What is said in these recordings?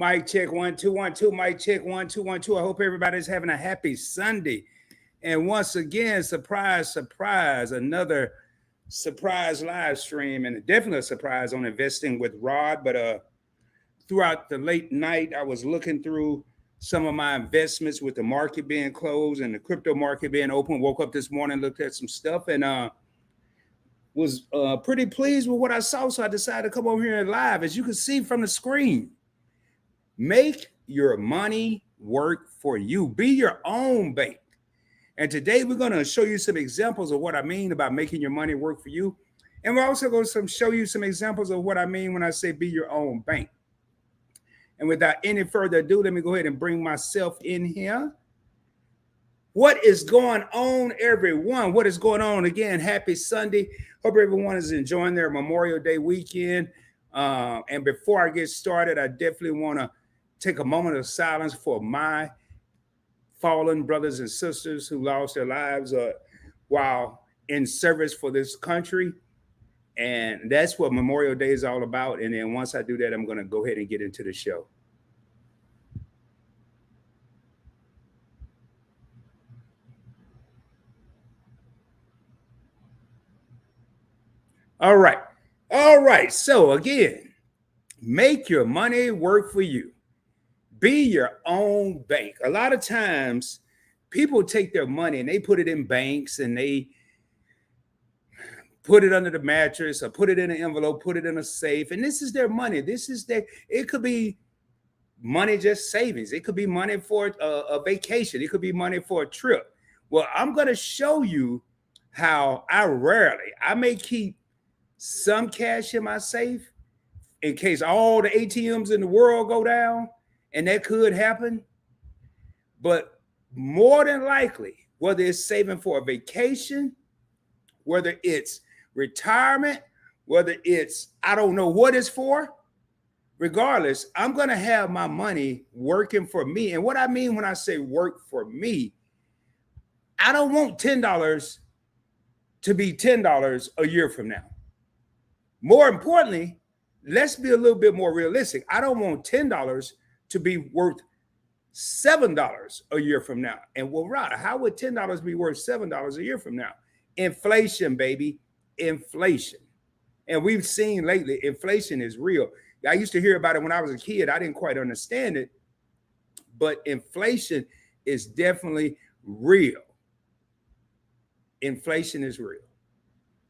Mic check 1 2 1 2. Mic check 1 2 1 2. I hope everybody's having a happy Sunday. And once again, surprise, surprise, another surprise live stream, and definitely a surprise on investing with Rod. But throughout the late night, I was looking through some of my investments with the market being closed and the crypto market being open. Woke up this morning, looked at some stuff, and was pretty pleased with what I saw. So I decided to come over here live. As you can see from the screen, make your money work for you. Be your own bank. And today we're going to show you some examples of what I mean about making your money work for you. And we're also going to show you some examples of what I mean when I say be your own bank. And without any further ado, let me go ahead and bring myself in here. What is going on, everyone? What is going on? Again, happy Sunday. Hope everyone is enjoying their Memorial Day weekend. And before I get started, I definitely want to take a moment of silence for my fallen brothers and sisters who lost their lives while in service for this country. And that's what Memorial Day is all about. And then once I do that, I'm going to go ahead and get into the show. All right. All right. So again, make your money work for you. Be your own bank. A lot of times people take their money and they put it in banks and they put it under the mattress or put it in an envelope, put it in a safe. And this is their money. It could be money just savings. It could be money for a vacation. It could be money for a trip. Well, I'm going to show you how I may keep some cash in my safe in case all the ATMs in the world go down. And that could happen. But more than likely, whether it's saving for a vacation, whether it's retirement, whether it's, I don't know what it's for, regardless, I'm going to have my money working for me. And what I mean when I say work for me, I don't want $10 to be $10 a year from now. More importantly, let's be a little bit more realistic. I don't want $10 to be worth $7 a year from now. And well, Rod, how would $10 be worth $7 a year from now? Inflation, baby, inflation. And we've seen lately, inflation is real. I used to hear about it when I was a kid. I didn't quite understand it, but inflation is definitely real. Inflation is real.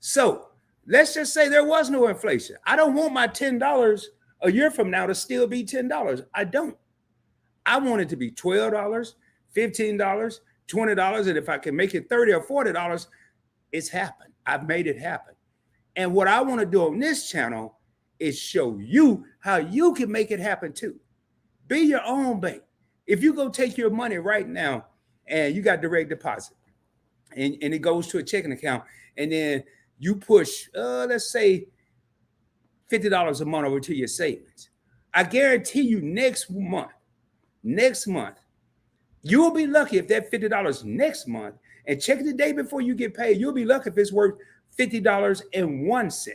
So let's just say there was no inflation. I don't want my $10 a year from now to still be $10. I don't. I want it to be $12, $15, $20. And if I can make it $30 or $40, it's happened. I've made it happen. And what I want to do on this channel is show you how you can make it happen too. Be your own bank. If you go take your money right now and you got direct deposit and it goes to a checking account, and then you push, let's say, $50 a month over to your savings. I guarantee you next month, you'll be lucky if that $50 next month, and check the day before you get paid, you'll be lucky if it's worth $50.01.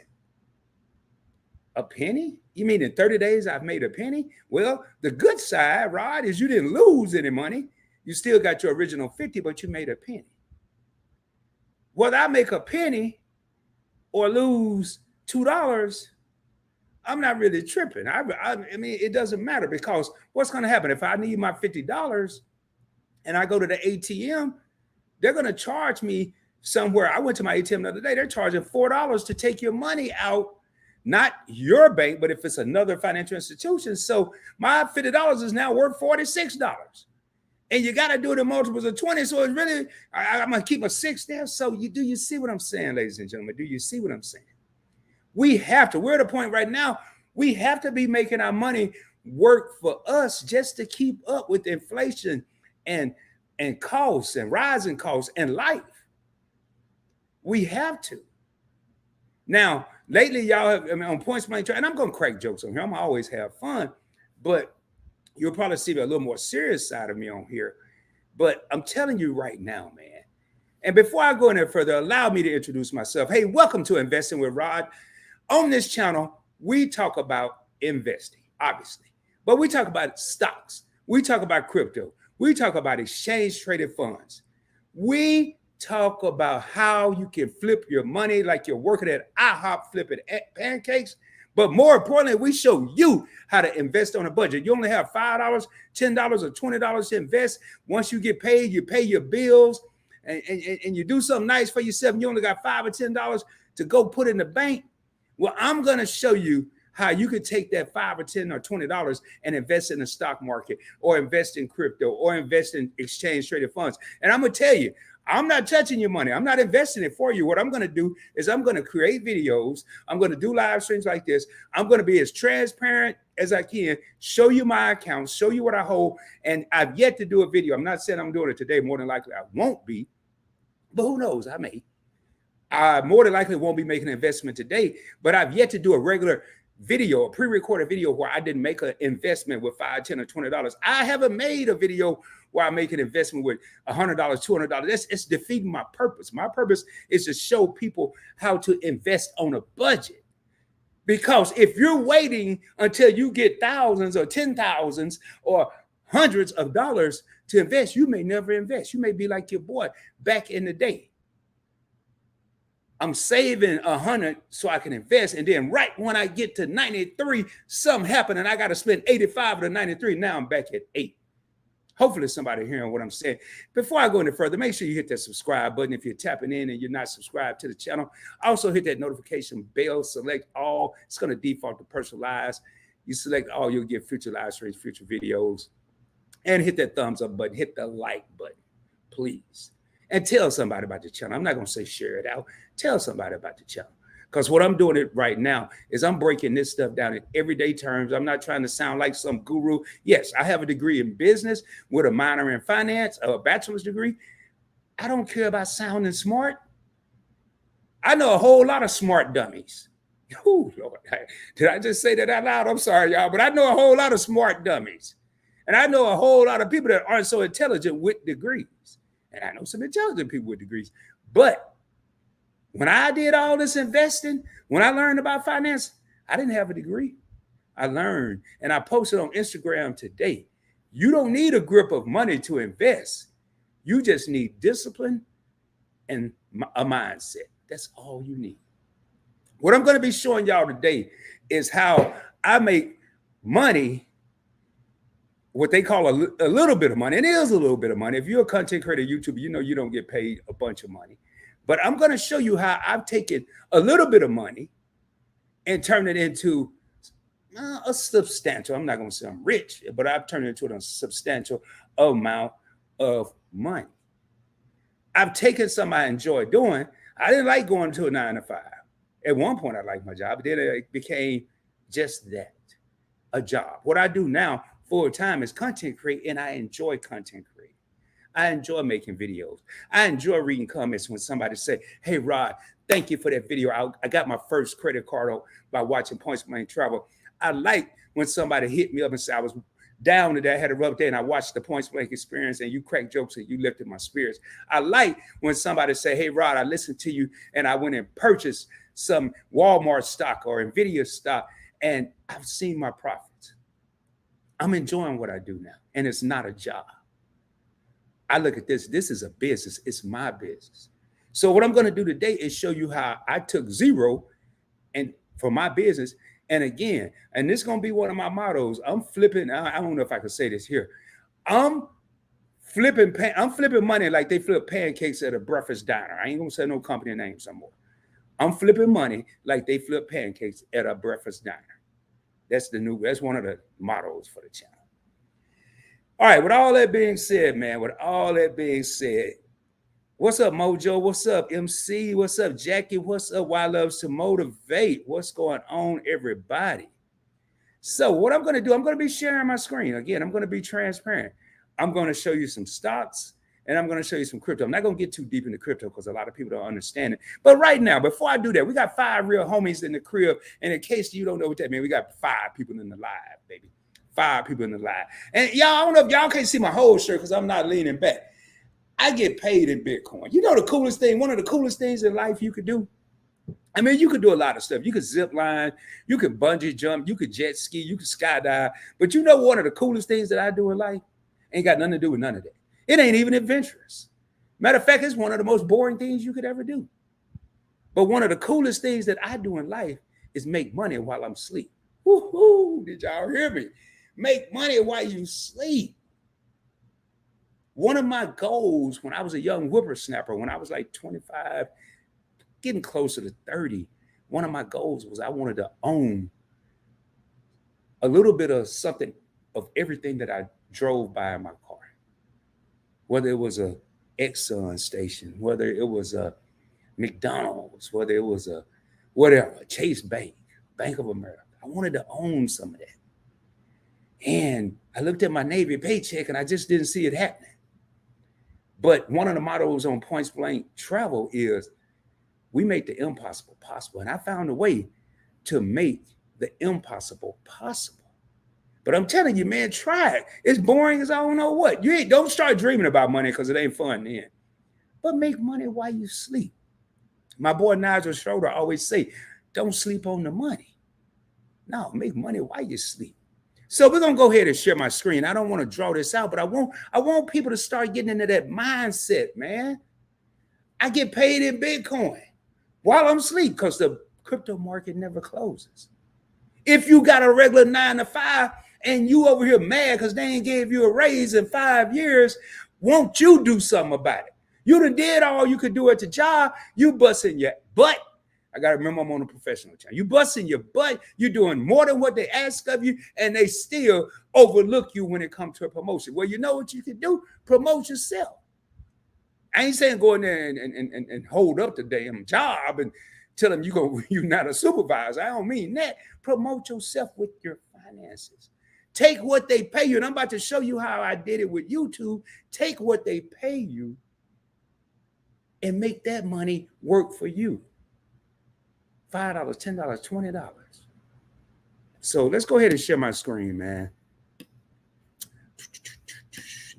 A penny? You mean in 30 days I've made a penny? Well, the good side, Rod, is you didn't lose any money. You still got your original 50, but you made a penny. Whether I make a penny or lose $2, I'm not really tripping. I mean, it doesn't matter, because what's going to happen if I need my $50 and I go to the ATM, they're going to charge me somewhere. I went to my ATM the other day. They're charging $4 to take your money out, not your bank, but if it's another financial institution. So my $50 is now worth $46. And you got to do it in multiples of 20. So it's really, I'm going to keep a 6 there. So do you see what I'm saying, ladies and gentlemen? Do you see what I'm saying? We're at a point right now, we have to be making our money work for us just to keep up with inflation and costs and rising costs and life. We have to. Now, lately, y'all have, on Points Blank, and I'm going to crack jokes on here. I'm always have fun, but you'll probably see a little more serious side of me on here. But I'm telling you right now, man. And before I go any further, allow me to introduce myself. Hey, welcome to Investing with Rod. On this channel, we talk about investing, obviously. But we talk about stocks. We talk about crypto. We talk about exchange traded funds. We talk about how you can flip your money like you're working at IHOP flipping pancakes. But more importantly, we show you how to invest on a budget. You only have $5, $10, or $20 to invest. Once you get paid, you pay your bills, and you do something nice for yourself. And you only got $5 or $10 to go put in the bank. Well, I'm going to show you how you could take that $5 or $10 or $20 and invest in the stock market, or invest in crypto, or invest in exchange traded funds. And I'm going to tell you, I'm not touching your money. I'm not investing it for you. What I'm going to do is I'm going to create videos. I'm going to do live streams like this. I'm going to be as transparent as I can, show you my account, show you what I hold. And I've yet to do a video. I'm not saying I'm doing it today. More than likely I won't be, but who knows? I may. I more than likely won't be making an investment today, but I've yet to do a regular video, a pre-recorded video where I didn't make an investment with $5, $10, or $20. I haven't made a video where I make an investment with $100, $200. It's defeating my purpose. My purpose is to show people how to invest on a budget. Because if you're waiting until you get thousands or 10,000s or hundreds of dollars to invest, you may never invest. You may be like your boy back in the day. I'm saving 100 so I can invest. And then right when I get to 93, something happened and I got to spend 85 of the 93. Now I'm back at 8. Hopefully somebody hearing what I'm saying. Before I go any further, make sure you hit that subscribe button if you're tapping in and you're not subscribed to the channel. Also hit that notification bell, select all. It's going to default to personalized. You select all, you'll get future live streams, future videos. And hit that thumbs up button, hit the like button, please. And tell somebody about the channel. I'm not going to say share it out. Tell somebody about the channel. Because what I'm doing it right now is I'm breaking this stuff down in everyday terms. I'm not trying to sound like some guru. Yes, I have a degree in business with a minor in finance, a bachelor's degree. I don't care about sounding smart. I know a whole lot of smart dummies. Ooh, Lord, did I just say that out loud? I'm sorry, y'all, but I know a whole lot of smart dummies. And I know a whole lot of people that aren't so intelligent with degrees. And I know some intelligent people with degrees. But when I did all this investing, when I learned about finance, I didn't have a degree. I learned, and I posted on Instagram today. You don't need a grip of money to invest. You just need discipline and a mindset. That's all you need. What I'm going to be showing y'all today is how I make money, what they call a little bit of money. And it is a little bit of money. If you're a content creator, YouTuber, you know you don't get paid a bunch of money. But I'm going to show you how I've taken a little bit of money and turned it into a substantial, I'm not going to say I'm rich, but I've turned it into a substantial amount of money. I've taken something I enjoy doing. I didn't like going to a 9 to 5. At one point, I liked my job, but then it became just that, a job. What I do now full time is content create, and I enjoy content creating. I enjoy making videos. I enjoy reading comments when somebody say, "Hey, Rod, thank you for that video. I got my first credit card by watching Points Blank Travel." I like when somebody hit me up and said, "I was down today, I had a rough day, and I watched the Points Blank experience, and you cracked jokes and you lifted my spirits." I like when somebody say, "Hey, Rod, I listened to you, and I went and purchased some Walmart stock or Nvidia stock, and I've seen my profits." I'm enjoying what I do now, and it's not a job. I look at this is a business. It's my business. So what I'm going to do today is show you how I took zero and for my business. And again, and this is going to be one of my mottos. I'm flipping. I don't know if I can say this here. I'm flipping money like they flip pancakes at a breakfast diner. I ain't going to say no company names no more. I'm flipping money like they flip pancakes at a breakfast diner. That's one of the mottos for the channel. All right, with all that being said, man, what's up, Mojo? What's up, MC? What's up, Jackie? What's up, Why Loves to Motivate? What's going on, everybody? So what I'm going to do, I'm going to be sharing my screen. Again, I'm going to be transparent. I'm going to show you some stocks, and I'm going to show you some crypto. I'm not going to get too deep into crypto because a lot of people don't understand it. But right now, before I do that, we got 5 real homies in the crib. And in case you don't know what that means, we got 5 people in the live, baby. 5 people in the live. And y'all, I don't know if y'all can't see my whole shirt because I'm not leaning back. I get paid in Bitcoin. You know the coolest thing, one of the coolest things in life you could do I mean, you could do a lot of stuff. You could zip line, you could bungee jump, you could jet ski, you could skydive. But you know, one of the coolest things that I do in life ain't got nothing to do with none of that. It ain't even adventurous. Matter of fact, it's one of the most boring things you could ever do. But one of the coolest things that I do in life is make money while I'm asleep. Woo-hoo! Did y'all hear me? Make money while you sleep. One of my goals when I was a young whippersnapper, when I was like 25, getting closer to 30, one of my goals was I wanted to own a little bit of something of everything that I drove by in my car. Whether it was a Exxon station, whether it was a McDonald's, whether it was a whatever, Chase Bank, Bank of America. I wanted to own some of that. And I looked at my Navy paycheck and I just didn't see it happening. But one of the mottos on Points Blank Travel is we make the impossible possible. And I found a way to make the impossible possible. But I'm telling you, man, try it. It's boring as I don't know what. Don't start dreaming about money because it ain't fun then. But make money while you sleep. My boy Nigel Schroeder always say, don't sleep on the money. No, make money while you sleep. So we're gonna go ahead and share my screen. I don't want to draw this out, but I want people to start getting into that mindset, man. I get paid in Bitcoin while I'm asleep because the crypto market never closes. If you got a regular 9 to 5 and you over here mad because they ain't gave you a raise in 5 years, won't you do something about it? You done did all you could do at the job. You busting your butt. I got to remember I'm on a professional channel. You busting your butt. You're doing more than what they ask of you, and they still overlook you when it comes to a promotion. Well, you know what you can do? Promote yourself. I ain't saying go in there and hold up the damn job and tell them you're not a supervisor. I don't mean that. Promote yourself with your finances. Take what they pay you. And I'm about to show you how I did it with YouTube. Take what they pay you and make that money work for you. $5, $10, $20. So let's go ahead and share my screen, man.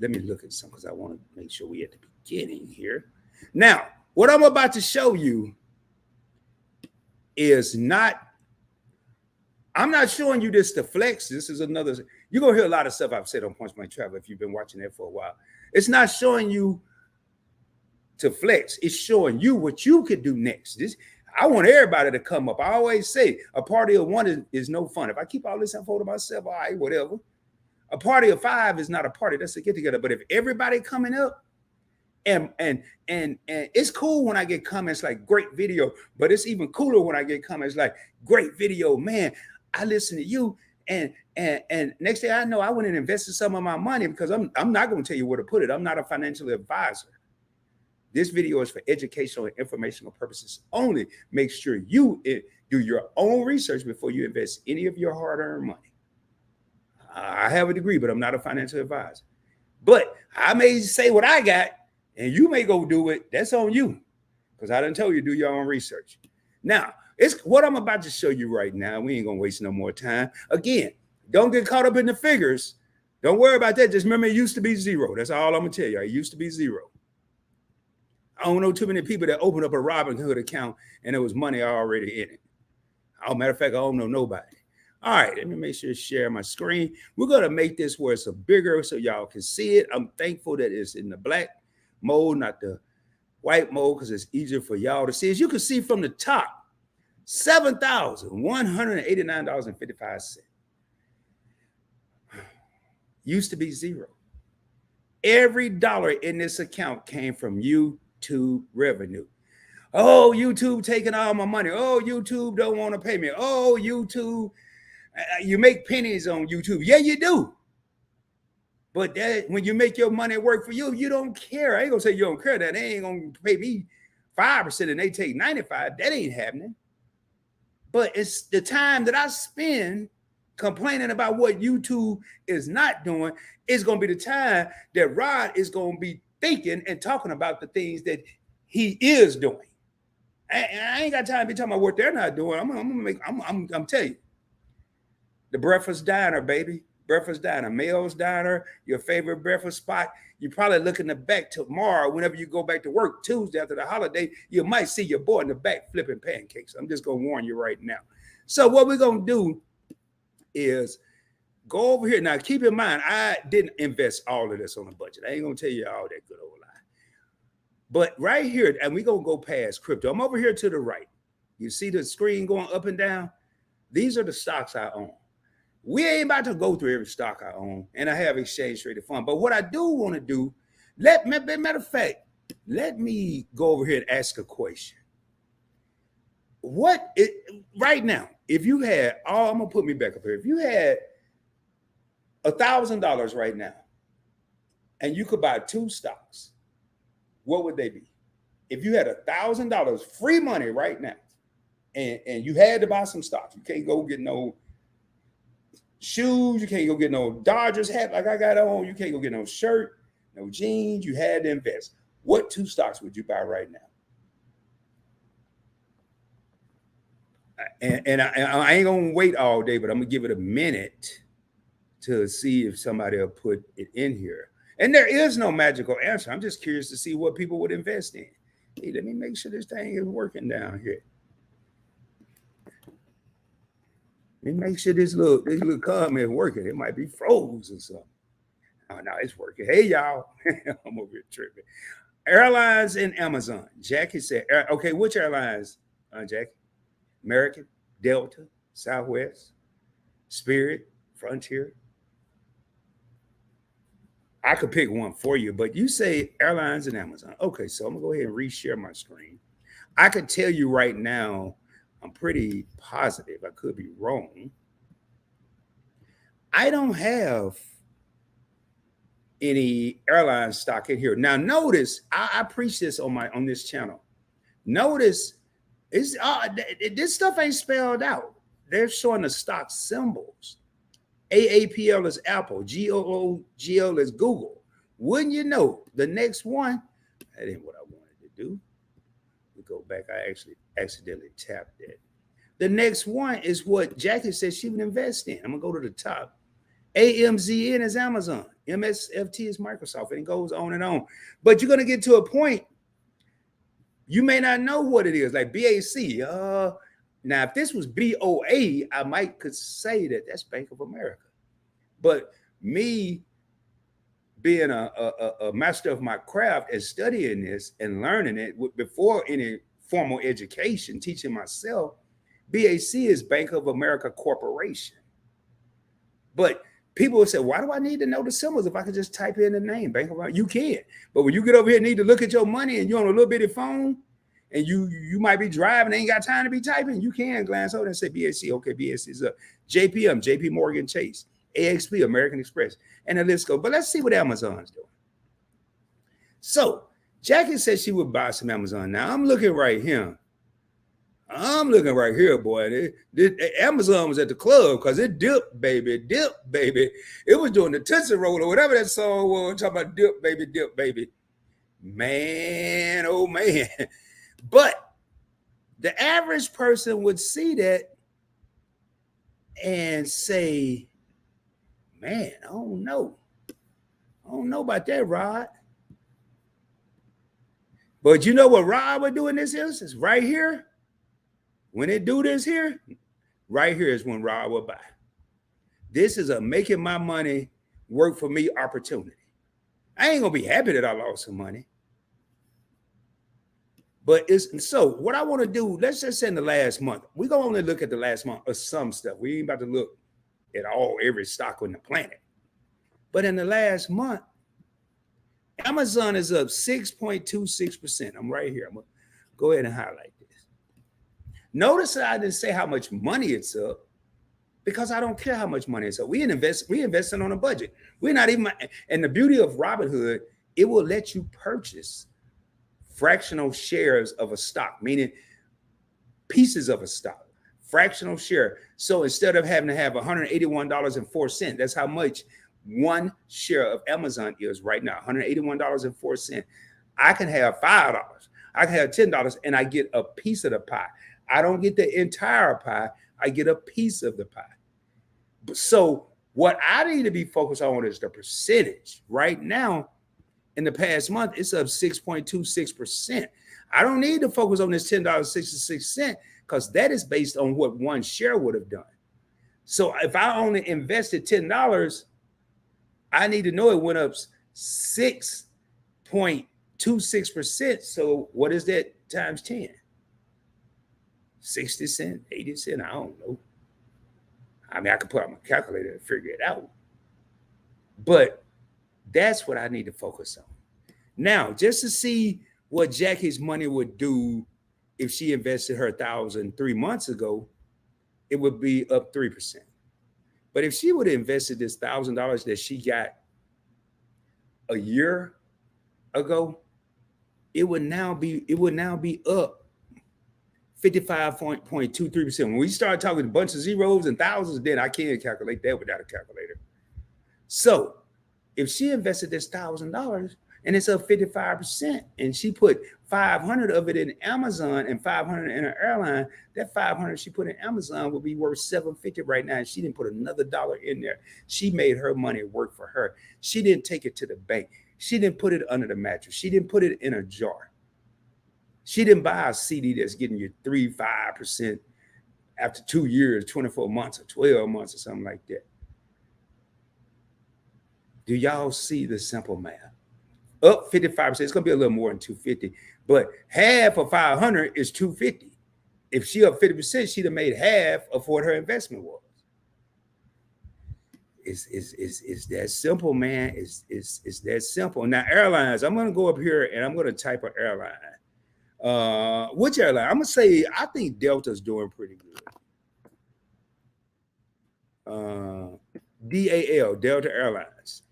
Let me look at some because I want to make sure we at the beginning here. Now, what I'm about to show you is I'm not showing you this to flex. This is another, you're going to hear a lot of stuff I've said on Points Blank Travel if you've been watching that for a while. It's not showing you to flex. It's showing you what you could do next. I want everybody to come up. I always say a party of one is no fun. If I keep all this info to myself, all right, whatever. A party of 5 is not a party. That's a get together. But if everybody coming up, and it's cool when I get comments like great video, but it's even cooler when I get comments like great video, man. I listen to you, and next thing I know, I went and invested some of my money because I'm not going to tell you where to put it. I'm not a financial advisor. This video is for educational and informational purposes only. Make sure you do your own research before you invest any of your hard-earned money. I have a degree, but I'm not a financial advisor. But I may say what I got, and you may go do it. That's on you, because I didn't tell you to do your own research. Now, it's what I'm about to show you right now. We ain't going to waste no more time. Again, don't get caught up in the figures. Don't worry about that. Just remember, it used to be zero. That's all I'm going to tell you. It used to be zero. I don't know too many people that opened up a Robinhood account and there was money already in it. As a matter of fact, I don't know nobody. All right, let me make sure to share my screen. We're going to make this where it's a bigger so y'all can see it. I'm thankful that it's in the black mode, not the white mode, because it's easier for y'all to see. As you can see from the top, $7,189.55. Used to be zero. Every dollar in this account came from YouTube revenue. Oh, YouTube taking all my money. Oh, YouTube don't want to pay me. Oh, YouTube, you make pennies on YouTube. Yeah, you do. But when you make your money work for you, you don't care. I ain't gonna say you don't care that they ain't gonna pay me 5% and they take 95%. That ain't happening. But it's the time that I spend complaining about what YouTube is not doing is going to be the time that Rod is going to be thinking and talking about the things that he is doing. I ain't got time to be talking about what they're not doing. I'm telling you, the breakfast diner, baby. breakfast diner, Mel's Diner, your favorite breakfast spot. You're probably looking the back tomorrow. Whenever you go back to work Tuesday after the holiday, you might see your boy in the back flipping pancakes. I'm just gonna warn you right now. So what we're gonna do is go over here. Now, keep in mind, I didn't invest all of this on a budget. I ain't gonna tell you all that good old lie. But right here, and we're gonna go past crypto. I'm over here to the right. You see the screen going up and down? These are the stocks I own. We ain't about to go through every stock I own, and I have exchange traded fund. But what I do want to do, matter of fact, let me go over here and ask a question. Right now, if you had, I'm gonna put me back up here. If you had $1,000 right now, and you could buy 2 stocks, what would they be? If you had $1,000 free money right now, and you had to buy some stocks, you can't go get no shoes, you can't go get no Dodgers hat like I got on, you can't go get no shirt, no jeans, you had to invest. What 2 stocks would you buy right now? And I ain't gonna wait all day, but I'm gonna give it a minute to see if somebody will put it in here. And there is no magical answer. I'm just curious to see what people would invest in. Hey, let me make sure this thing is working down here. Let me make sure this little comment is working. It might be froze or something. Oh, no, it's working. Hey, y'all. I'm over here tripping. Airlines and Amazon. Jackie said, okay, which airlines, Jackie? American, Delta, Southwest, Spirit, Frontier. I could pick one for you, but you say airlines and Amazon. Okay, so I'm gonna go ahead and reshare my screen. I could tell you right now, I'm pretty positive. I could be wrong. I don't have any airline stock in here. Now, notice I preach this on this channel. Notice this stuff ain't spelled out. They're showing the stock symbols. AAPL is Apple, GOOGL is Google. Wouldn't you know, the next one, that ain't what I wanted to do. We go back, I actually accidentally tapped it. The next one is what Jackie said she would invest in. I'm gonna go to the top. AMZN is Amazon, MSFT is Microsoft, and it goes on and on. But you're gonna get to a point, you may not know what it is, like BAC. Now, if this was BOA, I might could say that that's Bank of America. But me being a master of my craft and studying this and learning it before any formal education, teaching myself, BAC is Bank of America Corporation. But people will say, why do I need to know the symbols if I can just type in the name, Bank of America? You can. But when you get over here and need to look at your money and you're on a little bitty phone, and you might be driving, ain't got time to be typing, you can glance over and say BAC. Okay, BAC is up. JPM, JP Morgan Chase, AXP, American Express, and the list goes. But let's see what Amazon's doing. So Jackie said she would buy some Amazon. Now I'm looking right here. Boy. Amazon was at the club because it dipped, baby. It was doing the Tootsie Roll or whatever that song was, talking about dip, baby. Man, oh man. But the average person would see that and say, man, I don't know about that, Rod. But you know what Rod would do in this instance? Right here, when it do this here, right here is when Rod will buy. This is a making my money work for me opportunity. I ain't gonna be happy that I lost some money. But so what I want to do, let's just say in the last month, we're going to only look at the last month of some stuff. We ain't about to look at every stock on the planet. But in the last month, Amazon is up 6.26%. I'm right here. I'm going to go ahead and highlight this. Notice that I didn't say how much money it's up because I don't care how much money it's up. We investing on a budget. We're not even, and the beauty of Robinhood, it will let you purchase fractional shares of a stock, meaning pieces of a stock, fractional share. So instead of having to have $181.04, that's how much one share of Amazon is right now, $181.04. I can have $5, I can have $10, and I get a piece of the pie. I don't get the entire pie, I get a piece of the pie. So What I need to be focused on is the percentage. Right now, in the past month, it's up 6.26%. I don't need to focus on this $10.66 because that is based on what one share would have done. So if I only invested $10, I need to know it went up 6.26%. So what is that times 10? 60 cents, 80 cents, I don't know. I mean, I could put on my calculator and figure it out. But that's what I need to focus on. Now, just to see what Jackie's money would do if she invested her $1,000 3 months ago, it would be up 3%. But if she would have invested this $1,000 that she got a year ago, it would now be up 55.23%. When we start talking a bunch of zeros and thousands, then I can't calculate that without a calculator. So if she invested this $1,000 and it's up 55%, and she put 500 of it in Amazon and 500 in her airline, that 500 she put in Amazon would be worth $750 right now. And she didn't put another dollar in there. She made her money work for her. She didn't take it to the bank. She didn't put it under the mattress. She didn't put it in a jar. She didn't buy a CD that's getting you 3-5% after 2 years, 24 months, or 12 months, or something like that. Do y'all see the simple math? Up 55%. It's going to be a little more than 250, but half of 500 is 250. If she up 50%, she'd have made half of what her investment was. It's that simple, man. It's that simple. Now, airlines, I'm going to go up here and I'm going to type an airline. Which airline? I'm going to say, I think Delta's doing pretty good. DAL, Delta Airlines.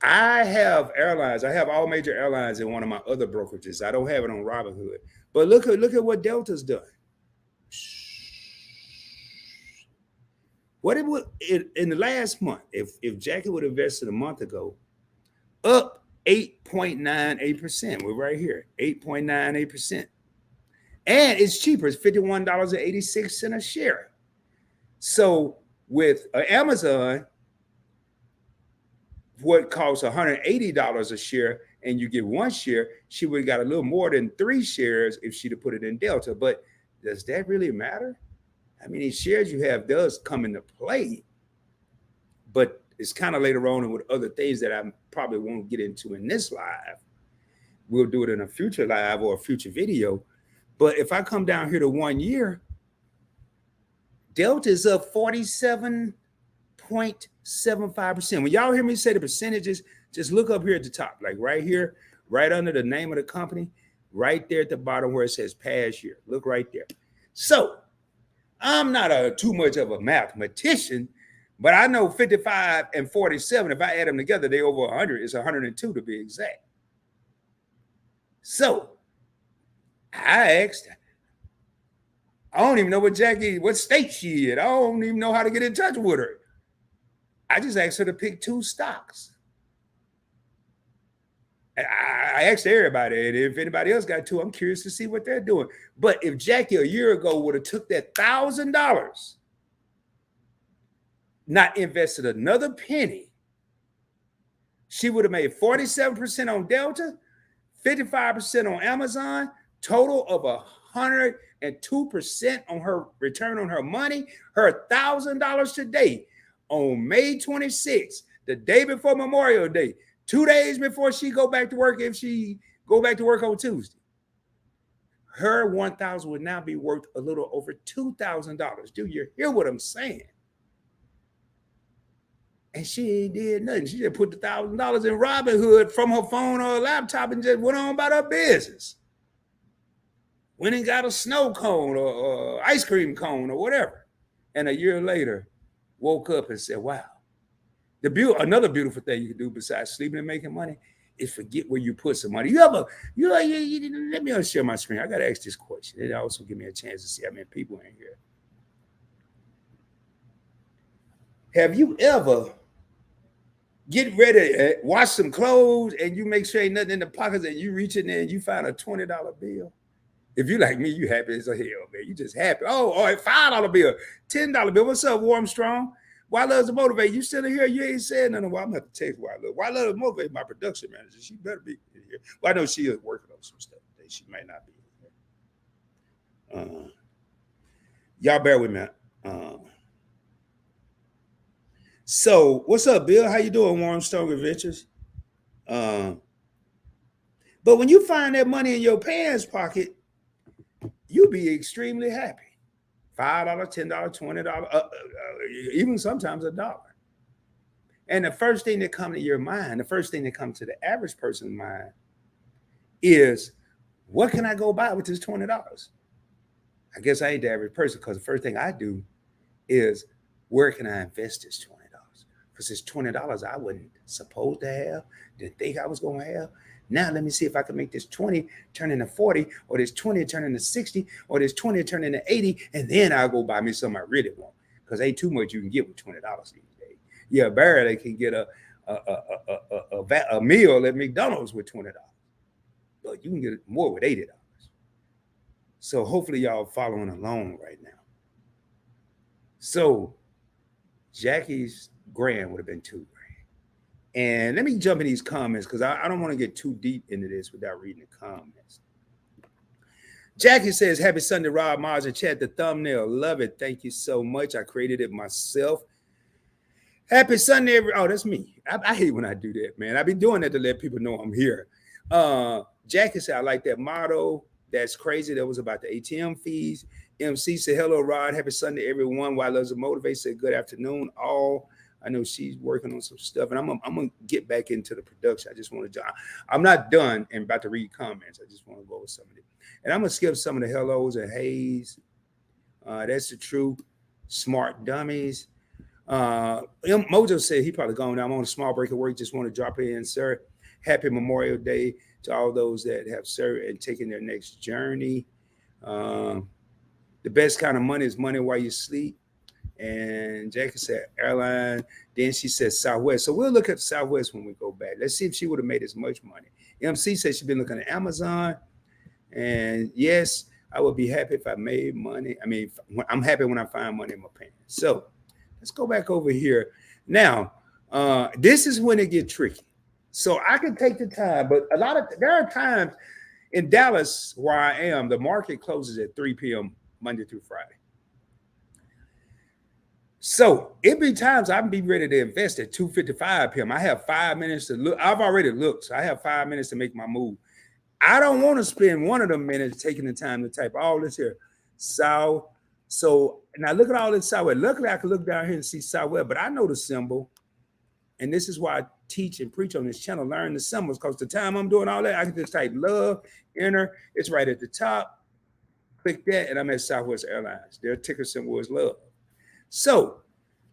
I have airlines. I have all major airlines in one of my other brokerages. I don't have it on Robinhood. But look at what Delta's done. What it would in the last month, if Jackie would have invested a month ago, up 8.98%. We're right here, 8.98%. And it's cheaper. It's $51.86 a share. So with Amazon, what costs $180 a share and you get one share, she would have got a little more than 3 shares if she'd have put it in Delta. But does that really matter? I mean, these shares you have does come into play, but it's kind of later on and with other things that I probably won't get into in this live. We'll do it in a future live or a future video. But if I come down here to 1 year, Delta is up 47.75%. When y'all hear me say the percentages, just look up here at the top, like right here, right under the name of the company, right there at the bottom where it says past year. Look right there. So I'm not too much of a mathematician, but I know 55 and 47, if I add them together, they over 100. It's 102 to be exact. So I asked, I don't even know what state she in. I don't even know how to get in touch with her. I just asked her to pick 2 stocks. And I asked everybody, and if anybody else got 2, I'm curious to see what they're doing. But if Jackie a year ago would have took that $1,000, not invested another penny, she would have made 47% on Delta, 55% on Amazon, total of 102% on her return on her money. Her $1,000 today on May 26th, the day before Memorial Day, 2 days before she go back to work, if she go back to work on Tuesday, her $1,000 would now be worth a little over $2,000. Do you hear what I'm saying? And she ain't did nothing. She just put the $1,000 in Robinhood from her phone or her laptop and just went on about her business. Went and got a snow cone or ice cream cone or whatever. And a year later, woke up and said, wow. Another beautiful thing you can do besides sleeping and making money is forget where you put some money. Let me share my screen. I got to ask this question. It also give me a chance to see how many people in here. Have you ever get ready, wash some clothes, and you make sure ain't nothing in the pockets, and you reach in there and you find a $20 bill? If you like me, you happy as a hell, man. You just happy. Oh, all right, $5 bill, $10 bill. What's up, Warmstrong? Why loves to motivate? You still in here? You ain't saying nothing. Well, I'm gonna have to text why love. Why love to motivate my production manager? She better be in here. Well, I know she is working on some stuff today. She might not be in here. Y'all bear with me. So what's up, Bill? How you doing, Warmstrong Adventures? But when you find that money in your pants pocket, you'll be extremely happy. $5, $10, $20, even sometimes $1. And the first thing that comes to your mind, the first thing that comes to the average person's mind is, what can I go buy with this $20? I guess I ain't the average person, because the first thing I do is, where can I invest this $20? Because it's $20 I wasn't supposed to have, didn't think I was going to have. Now let me see if I can make this 20 turn into 40, or this 20 turn into 60, or this 20 turn into 80, and then I'll go buy me something I really want. Because ain't too much you can get with $20 these days. Yeah, barely can get a meal at McDonald's with $20. But you can get more with $80. So hopefully y'all following along right now. So Jackie's grand would have been $2,000. And let me jump in these comments, because I don't want to get too deep into this without reading the comments. Jackie says, happy Sunday, Rob Mars and chat. The thumbnail, love it. Thank you so much. I created it myself. Happy Sunday. Oh, that's me. I hate when I do that, man. I've been doing that to let people know I'm here. Jackie said, I like that motto. That's crazy. That was about the ATM fees. MC said, hello, Rod. Happy Sunday, everyone. Why Loves to Motivate said, good afternoon, all. I know she's working on some stuff, and I'm gonna get back into the production. I just want to. I'm not done and about to read comments. I just want to go over some of it, and I'm gonna skip some of the hellos and hays. That's the truth. Smart dummies. Mojo said he probably gone now. I'm on a small break of work. Just want to drop in, sir. Happy Memorial Day to all those that have served and taken their next journey. The best kind of money is money while you sleep. And Jackie said airline. Then she said Southwest. So we'll look at Southwest when we go back. Let's see if she would have made as much money. MC said she's been looking at Amazon. And yes, I would be happy if I made money. I mean, I'm happy when I find money in my pants. So let's go back over here. Now, this is when it gets tricky. So I can take the time, but there are times in Dallas where I am, the market closes at 3 p.m. Monday through Friday. So it be times I'm be ready to invest at 2:55 p.m. I have 5 minutes to look. I've already looked, so I have 5 minutes to make my move. I don't want to spend one of them minutes taking the time to type all this here. South. So now look at all this Southwest. Luckily, I can look down here and see Southwest, but I know the symbol. And this is why I teach and preach on this channel, learn the symbols, because the time I'm doing all that, I can just type love, enter. It's right at the top. Click that, and I'm at Southwest Airlines. Their ticker symbol is love. So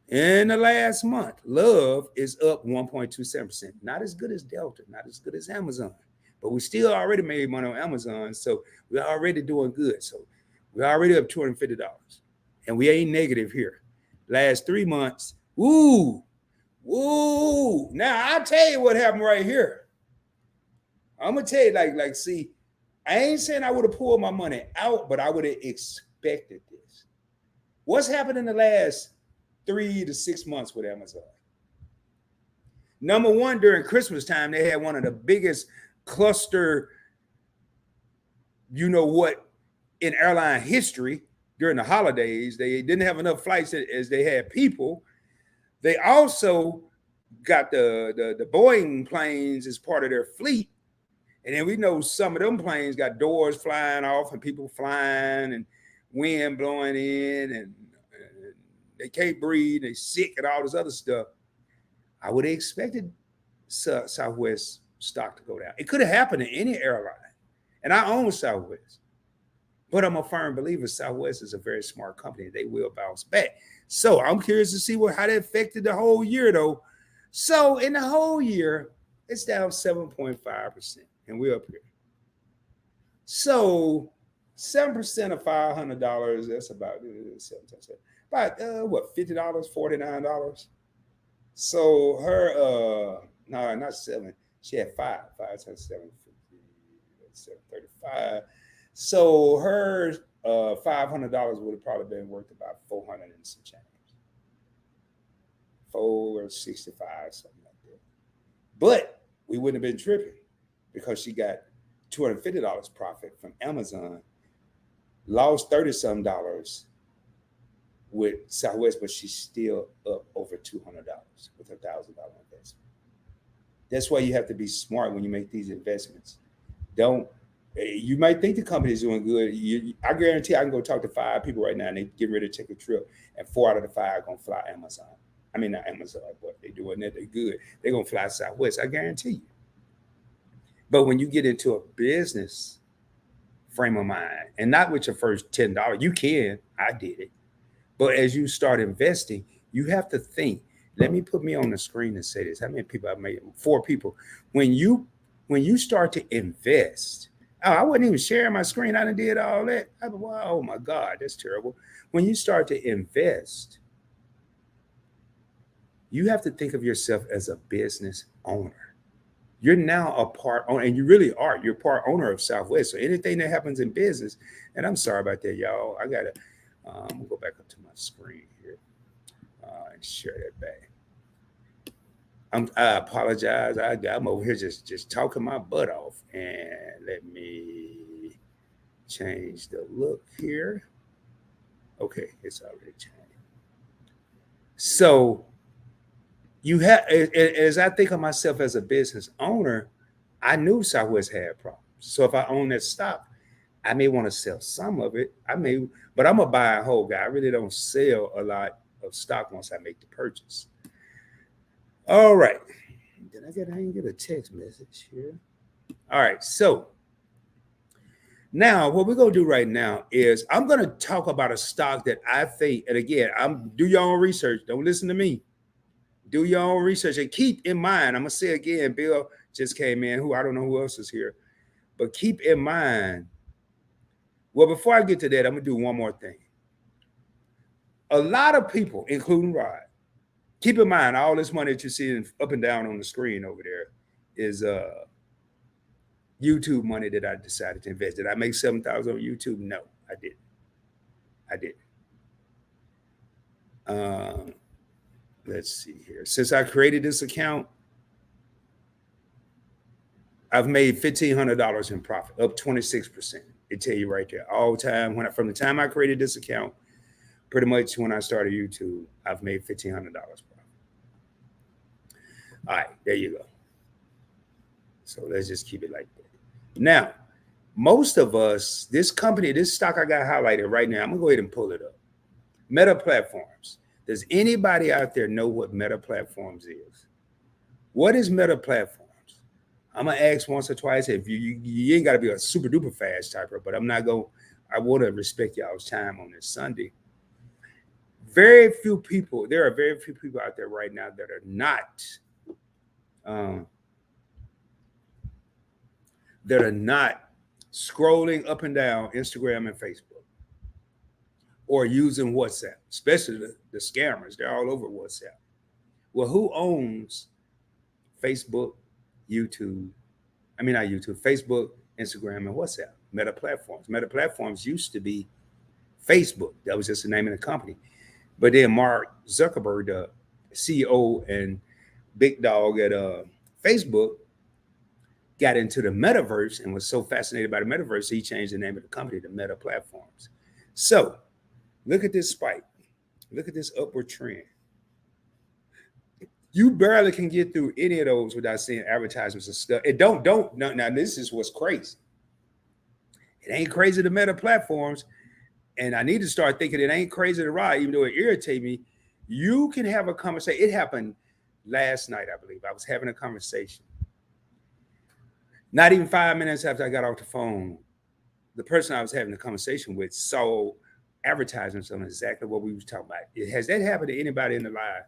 in the last month, love is up 1.27%. Not as good as Delta, not as good as Amazon, but we still already made money on Amazon. So we're already doing good. So we're already up $250. And we ain't negative here. Last 3 months, ooh. Now I'll tell you what happened right here. I'm gonna tell you, see, I ain't saying I would have pulled my money out, but I would have expected this. What's happened in the last 3 to 6 months with Amazon? Number one, during Christmas time, they had one of the biggest cluster, in airline history during the holidays. They didn't have enough flights as they had people. They also got the Boeing planes as part of their fleet. And then we know some of them planes got doors flying off and people flying and wind blowing in and they can't breathe, they're sick and all this other stuff. I would have expected Southwest stock to go down. It could have happened to any airline. And I own Southwest. But I'm a firm believer Southwest is a very smart company. They will bounce back. So I'm curious to see how that affected the whole year, though. So in the whole year, it's down 7.5%. And we're up here. So 7% of $500, that's about $50, $49. So her, no, not 7. She had 5 times 7, 735. So her $500 would have probably been worth about 400 and some change, 465, something like that. But we wouldn't have been tripping because she got $250 profit from Amazon, lost 30 some dollars with Southwest, but she's still up over $200 with $1,000 investment. That's why you have to be smart when you make these investments. Don't You might think the company is doing good. I guarantee I can go talk to 5 people right now and they get ready to take a trip, and 4 out of the 5 are gonna fly Amazon. I mean not Amazon, but they doing that. They're good. They're gonna fly Southwest. I guarantee you. But when you get into a business frame of mind, and not with your first $10, you can. I did it. But as you start investing, you have to think. Let me put me on the screen and say this. How many people I've made? 4 people. When you start to invest, oh, I wasn't even sharing my screen. I done did all that. Wow, oh my God, that's terrible. When you start to invest, you have to think of yourself as a business owner. You're now a part owner, and you really are. You're part owner of Southwest. So anything that happens in business, and I'm sorry about that, y'all. I gotta I'm gonna go back up to my screen here and share that back. I apologize. I'm over here just talking my butt off, and let me change the look here. Okay, it's already changed. So you have, as I think of myself as a business owner, I knew Southwest had problems. So if I own that stock, I may want to sell some of it. But I'm a buy and hold guy. I really don't sell a lot of stock once I make the purchase. All right. I didn't get a text message here. All right. So now what we're gonna do right now is I'm gonna talk about a stock that I think, and again, do your own research. Don't listen to me. Do your own research and keep in mind. I'm gonna say again, Bill just came in, who I don't know who else is here, but keep in mind. Well, before I get to that, I'm gonna do one more thing. A lot of people, including Rod, keep in mind all this money that you're seeing up and down on the screen over there is YouTube money that I decided to invest. Did I make 7,000 on YouTube? No, I didn't. I didn't. Let's see here. Since I created this account, I've made $1,500 in profit, up 26%. It tell you right there, all time from the time I created this account, pretty much when I started YouTube, I've made $1,500 profit. All right, there you go. So let's just keep it like that. Now, most of us, this stock I got highlighted right now, I'm gonna go ahead and pull it up. Meta Platforms. Does anybody out there know what Meta Platforms is? What is Meta Platforms? I'm gonna ask once or twice. If you ain't gotta be a super duper fast typer, but I want to respect y'all's time on this Sunday. There are very few people out there right now that are not scrolling up and down Instagram and Facebook or using WhatsApp, especially the scammers. They're all over WhatsApp. Well, who owns Facebook, Facebook, Instagram, and WhatsApp? Meta Platforms. Meta Platforms used to be Facebook. That was just the name of the company. But then Mark Zuckerberg, the CEO and big dog at Facebook, got into the metaverse and was so fascinated by the metaverse, he changed the name of the company to Meta Platforms. So look at this spike. Look at this upward trend. You barely can get through any of those without seeing advertisements and stuff. Now this is what's crazy. It ain't crazy to Meta Platforms. And I need to start thinking it ain't crazy to ride, even though it irritates me. You can have a conversation. It happened last night, I believe. I was having a conversation. Not even 5 minutes after I got off the phone, the person I was having the conversation with saw advertisements on exactly what we was talking about. Has that happened to anybody in the live?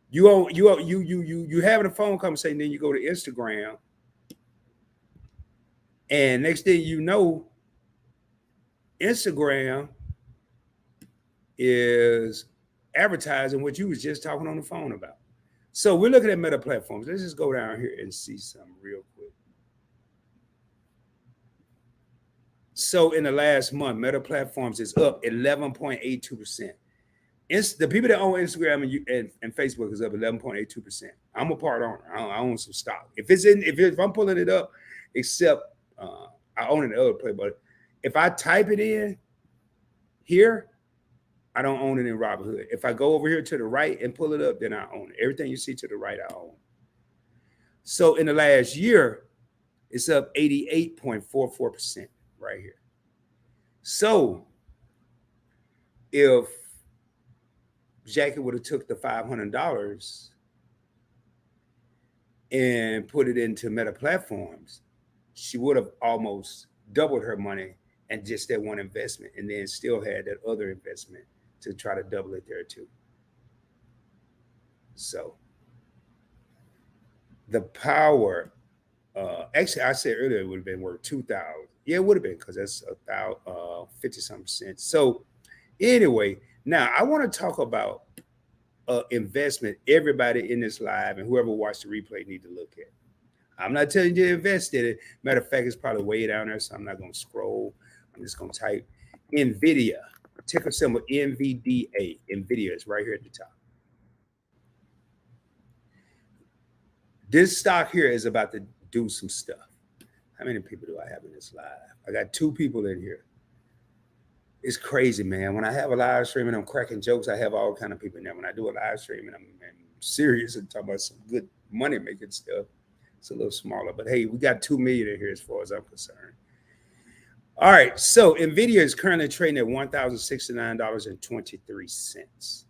You having a phone conversation, then you go to Instagram, and next thing you know, Instagram is advertising what you was just talking on the phone about. So we're looking at Meta Platforms. Let's just go down here and see something real quick. So in the last month, Meta Platforms is up 11.82%. The people that own Instagram and Facebook is up 11.82%. I'm a part owner. I own some stock. If I'm pulling it up, except I own it in other place, but if I type it in here, I don't own it in Robinhood. If I go over here to the right and pull it up, then I own it. Everything you see to the right, I own. So in the last year, it's up 88.44% right here. So if Jackie would have took the $500 and put it into Meta Platforms, she would have almost doubled her money and just that one investment, and then still had that other investment to try to double it there too. So the power, actually, I said earlier it would have been worth 2,000. Yeah, it would have been, because that's about 50-something cents. So anyway, now I want to talk about investment everybody in this live and whoever watched the replay need to look at. I'm not telling you to invest in it. Matter of fact, it's probably way down there, so I'm not going to scroll. I'm just going to type Nvidia, ticker symbol NVDA. Nvidia is right here at the top. This stock here is about to do some stuff. How many people do I have in this live? I got 2 people in here. It's crazy, man. When I have a live stream and I'm cracking jokes, I have all kind of people in there. When I do a live stream and I'm serious and talking about some good money making stuff, it's a little smaller. But hey, we got 2 million in here as far as I'm concerned. All right, so Nvidia is currently trading at $1,069.23.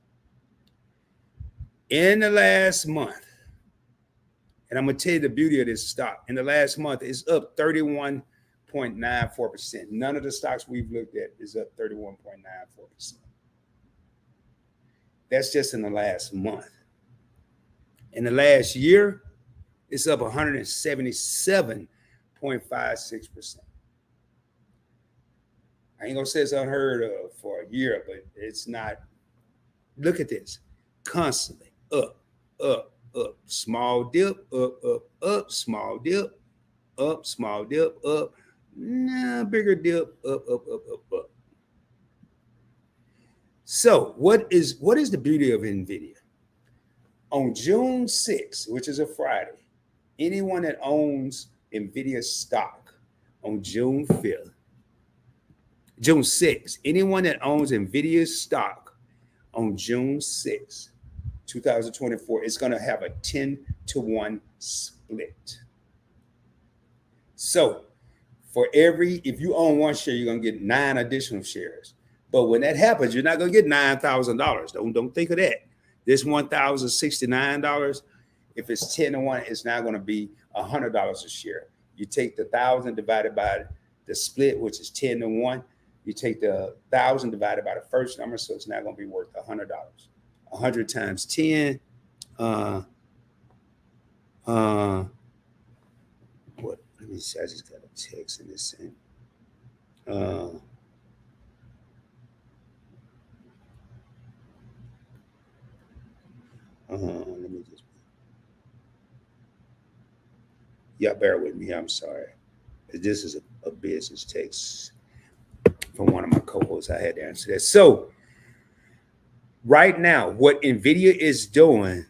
In the last month, and I'm going to tell you the beauty of this stock. In the last month, it's up 31.94%. None of the stocks we've looked at is up 31.94%. That's just in the last month. In the last year, it's up 177.56%. I ain't going to say it's unheard of for a year, but it's not. Look at this. Constantly up, up, up, small dip, up, small dip, up, small dip, up, bigger dip, up. So what is the beauty of Nvidia? On June 6th, which is a Friday, anyone that owns Nvidia stock on June 6th, anyone that owns Nvidia stock on June 6th, 2024, is going to have a 10-to-1 split. So if you own 1 share, you're going to get 9 additional shares. But when that happens, you're not going to get $9,000. Don't think of that. This $1,069, if it's 10-to-1, it's now going to be $100 a share. You take the 1,000 divided by the split, which is 10-to-1. You take the 1,000 divided by the first number, so it's now going to be worth $100. 100 times 10. What? Let me see. I just got a text in this thing. Let me just. Yeah, bear with me. I'm sorry. This is a business text from one of my co-hosts. I had to answer that. So right now, what Nvidia is doing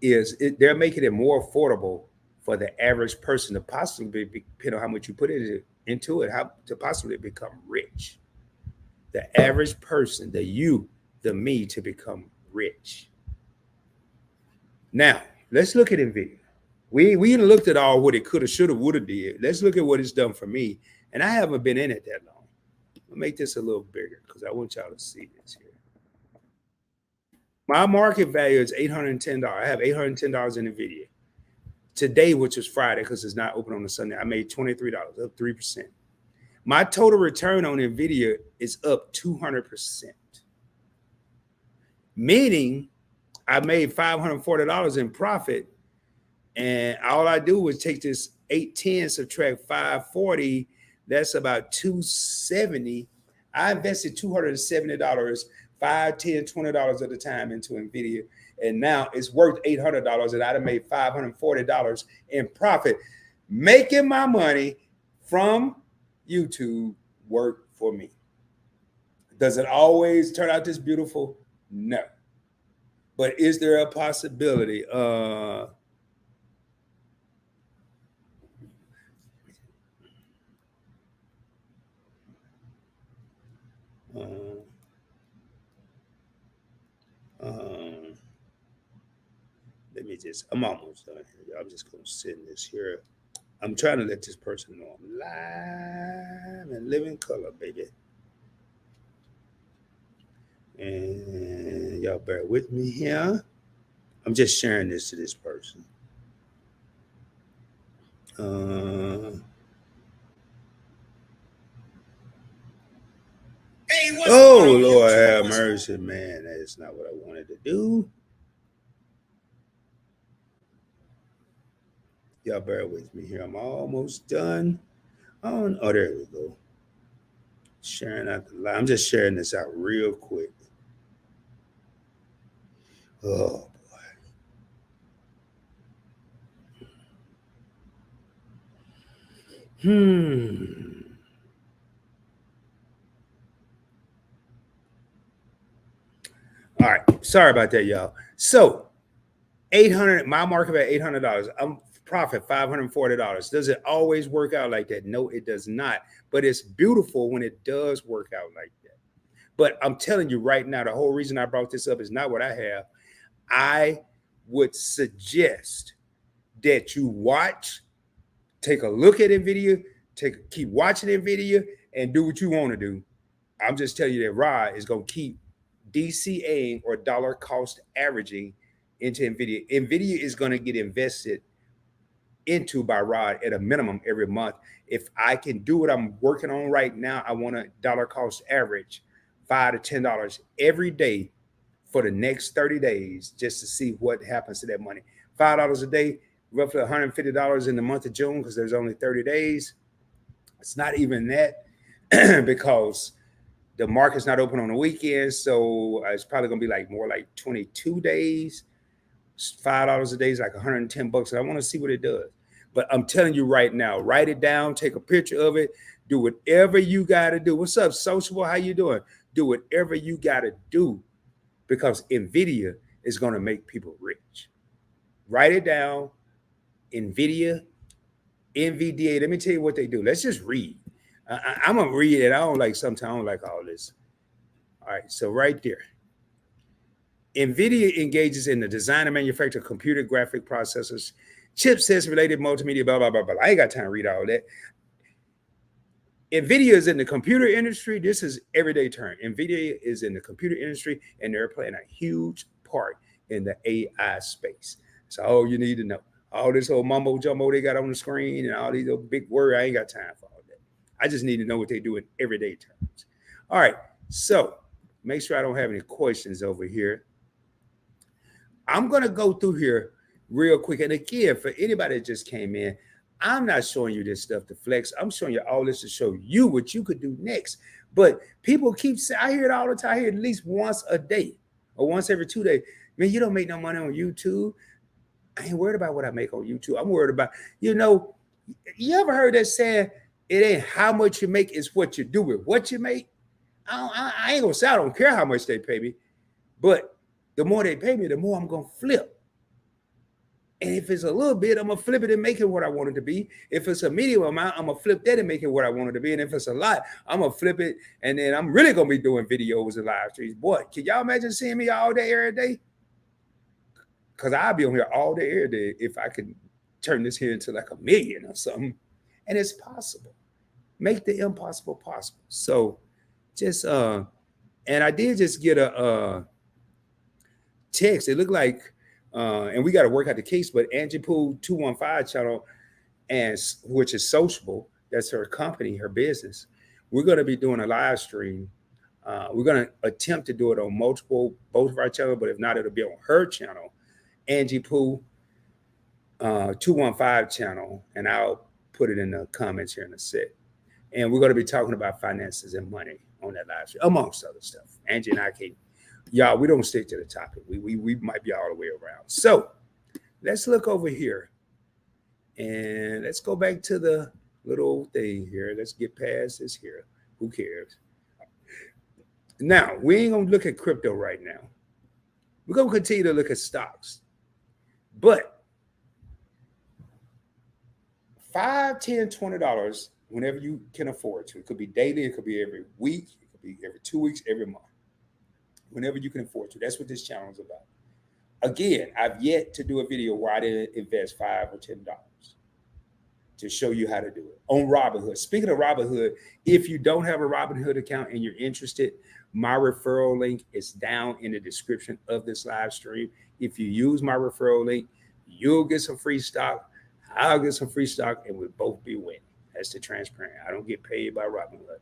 is they're making it more affordable for the average person to possibly, depending on how much you put into it, how to possibly become rich. The average person, the me, to become rich. Now, let's look at Nvidia. We looked at all what it could have, should have, would have did. Let's look at what it's done for me. And I haven't been in it that long. I'll make this a little bigger because I want y'all to see this here. My market value is $810. I have $810 in Nvidia. Today, which was Friday, because it's not open on a Sunday, I made $23, up 3%. My total return on Nvidia is up 200%. Meaning I made $540 in profit. And all I do was take this 810, subtract 540. That's about $270. I invested $270, $5, $10, $20 at a time into Nvidia. And now it's worth $800, and I'd have made $540 in profit, making my money from, YouTube work for me. Does it always turn out this beautiful? No. But is there a possibility? Uh, um, let me just, I'm almost done here. I'm just going to send this here. I'm trying to let this person know I'm live and living color, baby. And y'all bear with me here. I'm just sharing this to this person. Oh, Lord have mercy, man. That's not what I wanted to do. Y'all bear with me here. I'm almost done. Oh, there we go. Sharing out the live. I'm just sharing this out real quick. Oh, boy. All right. Sorry about that, y'all. So 800, my market at $800. I'm profit $540. Does it always work out like that? No, it does not. But it's beautiful when it does work out like that. But I'm telling you right now, the whole reason I brought this up is not what I have. I would suggest that you watch, take a look at Nvidia, keep watching Nvidia, and do what you want to do. I'm just telling you that Rod is going to keep DCAing or dollar cost averaging into Nvidia. Nvidia is going to get invested into by Rod at a minimum every month. If I can do what I'm working on right now, I want a dollar cost average $5 to $10 every day for the next 30 days just to see what happens to that money. $5 a day, roughly $150 in the month of June because there's only 30 days. It's not even that because the market's not open on the weekends, so it's probably gonna be like more like 22 days. $5 a day is like 110 bucks, and I want to see what it does. But I'm telling you right now, write it down, take a picture of it, do whatever you got to do. What's up, Sociable? How you doing? Do whatever you got to do because Nvidia is going to make people rich. Write it down. Nvidia. Let me tell you what they do. Let's just read. I'm gonna read it. I don't like sometimes I don't like all this. All right, so right there. NVIDIA engages in the design and manufacture of computer graphic processors, chipsets, related multimedia, blah, blah, blah, blah. I ain't got time to read all that. NVIDIA is in the computer industry. This is everyday term. NVIDIA is in the computer industry, and they're playing a huge part in the AI space. That's all you need to know. All this old mumbo jumbo they got on the screen and all these little big words, I ain't got time for all that. I just need to know what they do in everyday terms. All right, so make sure I don't have any questions over here. I'm going to go through here real quick. And again, for anybody that just came in, I'm not showing you this stuff to flex. I'm showing you all this to show you what you could do next. But people keep saying, I hear it all the time. I hear it at least once a day or once every 2 days. Man, you don't make no money on YouTube. I ain't worried about what I make on YouTube. I'm worried about, you ever heard that saying, it ain't how much you make, it's what you do with what you make? I ain't going to say I don't care how much they pay me, but the more they pay me, the more I'm going to flip. And if it's a little bit, I'm going to flip it and make it what I want it to be. If it's a medium amount, I'm going to flip that and make it what I want it to be. And if it's a lot, I'm going to flip it. And then I'm really going to be doing videos and live streams. Boy, can y'all imagine seeing me all day, every day? Because I'll be on here all day, every day if I could turn this here into like 1 million or something. And it's possible. Make the impossible possible. So just, and I did just get a text. It looked like, and we got to work out the case, but Angie Poole 215 channel, and which is Sociable, that's her company, her business. We're going to be doing a live stream. We're going to attempt to do it on both of our channels, but if not, it'll be on her channel, Angie Poole 215 channel, and I'll put it in the comments here in a sec. And we're going to be talking about finances and money on that live stream, amongst other stuff. Angie and I can't. Y'all, we don't stick to the topic. We might be all the way around. So let's look over here. And let's go back to the little thing here. Let's get past this here. Who cares? Now, we ain't going to look at crypto right now. We're going to continue to look at stocks. But 5, 10, $20 whenever you can afford to. It could be daily, it could be every week, it could be every 2 weeks, every month. Whenever you can afford to. That's what this channel is about. Again, I've yet to do a video where I didn't invest $5 or $10 to show you how to do it on Robinhood. Speaking of Robinhood, if you don't have a Robinhood account and you're interested, my referral link is down in the description of this live stream. If you use my referral link, you'll get some free stock. I'll get some free stock and we'll both be winning. That's the transparent. I don't get paid by Robinhood.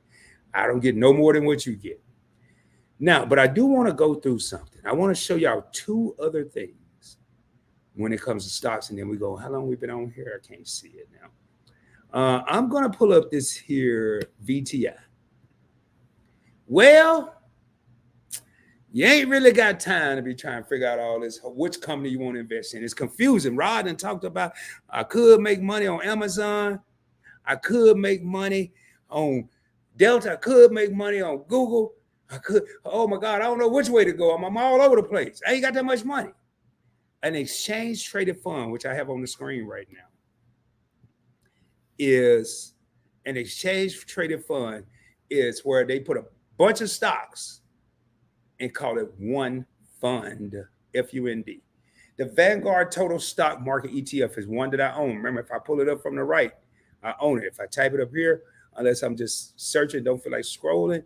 I don't get no more than what you get. Now, but I do want to go through something. I want to show y'all 2 other things when it comes to stocks. And then we go, how long we've been on here? I can't see it now. I'm going to pull up this here VTI. Well, you ain't really got time to be trying to figure out all this, which company you want to invest in. It's confusing. Rod done talked about, I could make money on Amazon. I could make money on Delta. I could make money on Google. I could, oh my God, I don't know which way to go. I'm all over the place. I ain't got that much money. An exchange traded fund, which I have on the screen right now, is an exchange traded fund is where they put a bunch of stocks and call it one fund, F-U-N-D. The Vanguard Total Stock Market ETF is one that I own. Remember, if I pull it up from the right, I own it. If I type it up here, unless I'm just searching, don't feel like scrolling,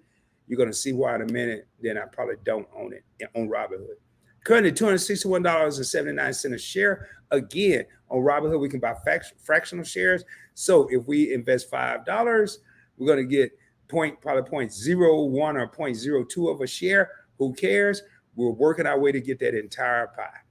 you're going to see why in a minute. Then I probably don't own it on Robinhood. Currently $261.79 a share. Again, on Robinhood, we can buy fractional shares. So if we invest $5, we're going to get probably 0.01 or 0.02 of a share. Who cares? We're working our way to get that entire pie.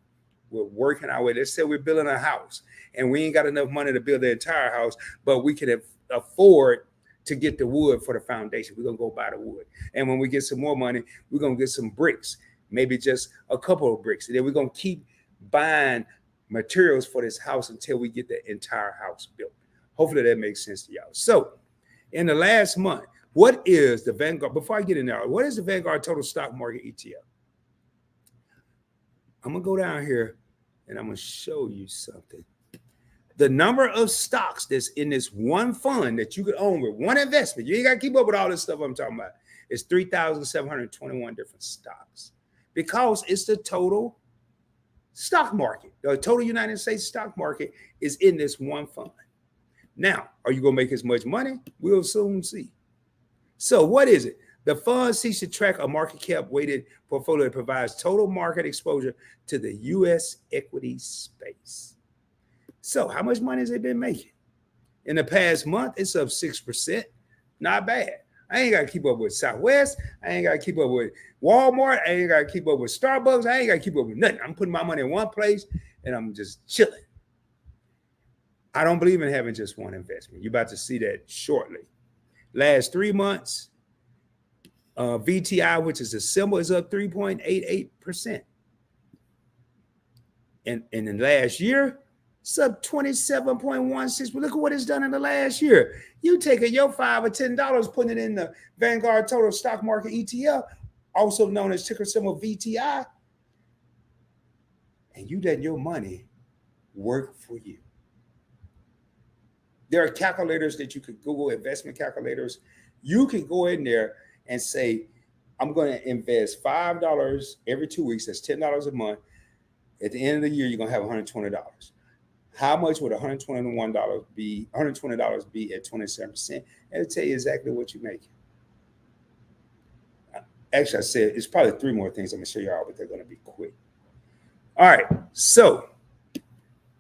We're working our way. Let's say we're building a house and we ain't got enough money to build the entire house, but we can afford to get the wood for the foundation. We're going to go buy the wood. And when we get some more money, we're going to get some bricks, maybe just a couple of bricks. And then we're going to keep buying materials for this house until we get the entire house built. Hopefully that makes sense to y'all. So in the last month, what is the Vanguard, before I get in there, what is the Vanguard Total Stock Market ETF? I'm going to go down here and I'm going to show you something. The number of stocks that's in this one fund that you could own with one investment, you ain't got to keep up with all this stuff I'm talking about, is 3,721 different stocks because it's the total stock market. The total United States stock market is in this one fund. Now, are you going to make as much money? We'll soon see. So what is it? The fund seeks to track a market cap weighted portfolio that provides total market exposure to the U.S. equity space. So how much money has it been making? In the past month, it's up 6%. Not bad. I ain't got to keep up with Southwest. I ain't got to keep up with Walmart. I ain't got to keep up with Starbucks. I ain't got to keep up with nothing. I'm putting my money in one place and I'm just chilling. I don't believe in having just one investment. You're about to see that shortly. Last 3 months, VTI, which is a symbol, is up 3.88%. And in the last year, it's up 27.16%. But look at what it's done in the last year. You taking your $5 or $10, putting it in the Vanguard Total Stock Market ETF, also known as ticker symbol VTI, and you letting your money work for you. There are calculators that you could Google, investment calculators. You can go in there and say, I'm going to invest $5 every 2 weeks. That's $10 a month. At the end of the year, you're going to have $120. How much would $121 be? $120 be at 27%? It'll tell you exactly what you're making. Actually, I said it's probably 3 more things I'm going to show y'all, but they're going to be quick. All right. So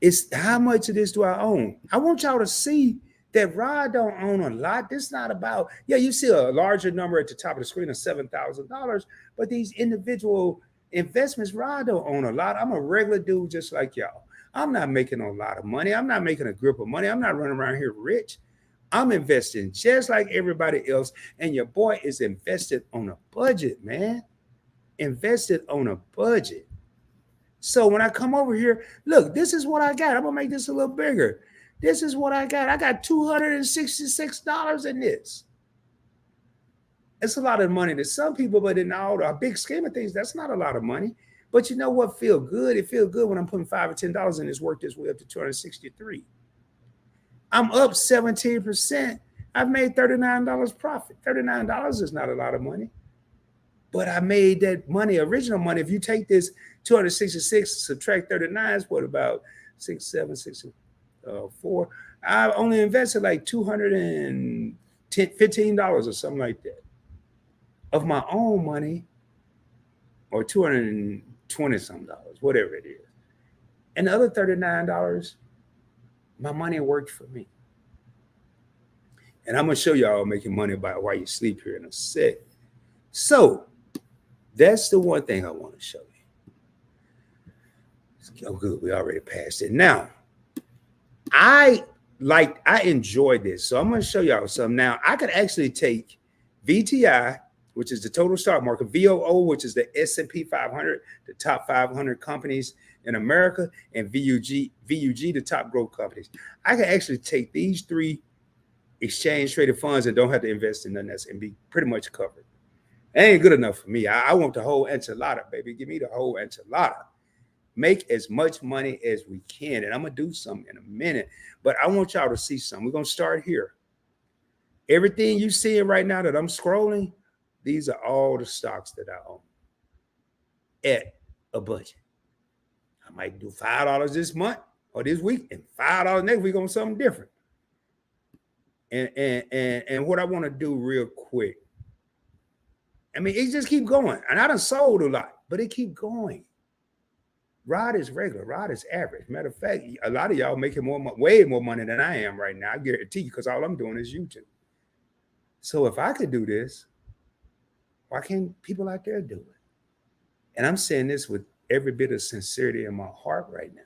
it's how much of this do I own? I want y'all to see that Rod don't own a lot. This is not about, yeah, you see a larger number at the top of the screen of $7,000, but these individual investments, Rod don't own a lot. I'm a regular dude just like y'all. I'm not making a lot of money. I'm not making a grip of money. I'm not running around here rich. I'm investing just like everybody else. And your boy is invested on a budget, man. Invested on a budget. So when I come over here, look, this is what I got. I'm going to make this a little bigger. This is what I got. I got $266 in this. It's a lot of money to some people, but in all the big scheme of things, that's not a lot of money. But you know what feel good? It feels good when I'm putting $5 or $10 in this, work this way up to 263. I'm up 17%. I've made $39 profit. $39 is not a lot of money. But I made that money, original money. If you take this 266, subtract 39, is what, about 6, 7, 6, 4. I only invested like $215 or something like that of my own money, or 220 some dollars, whatever it is. And the other $39, my money worked for me. And I'm gonna show y'all making money by while you sleep here in a sec. So that's the one thing I want to show you. Oh, good, we already passed it. Now, I enjoyed this, so I'm gonna show y'all something. Now, I could actually take VTI, which is the total stock market, VOO, which is the S&P 500, the top 500 companies in America, and VUG, the top growth companies. I can actually take these three exchange traded funds and don't have to invest in nothing else and be pretty much covered. It ain't good enough for me. I want the whole enchilada, baby. Give me the whole enchilada. Make as much money as we can. And I'm going to do something in a minute, but I want y'all to see something. We're going to start here. Everything you seeing right now that I'm scrolling, these are all the stocks that I own at a budget. I might do $5 this month or this week and $5 next week on something different. And what I want to do real quick, I mean, it just keep going. And I done sold a lot, but it keep going. Rod is regular. Rod is average. Matter of fact, a lot of y'all making way more money than I am right now. I guarantee you, because all I'm doing is YouTube. So if I could do this, why can't people out there do it? And I'm saying this with every bit of sincerity in my heart right now.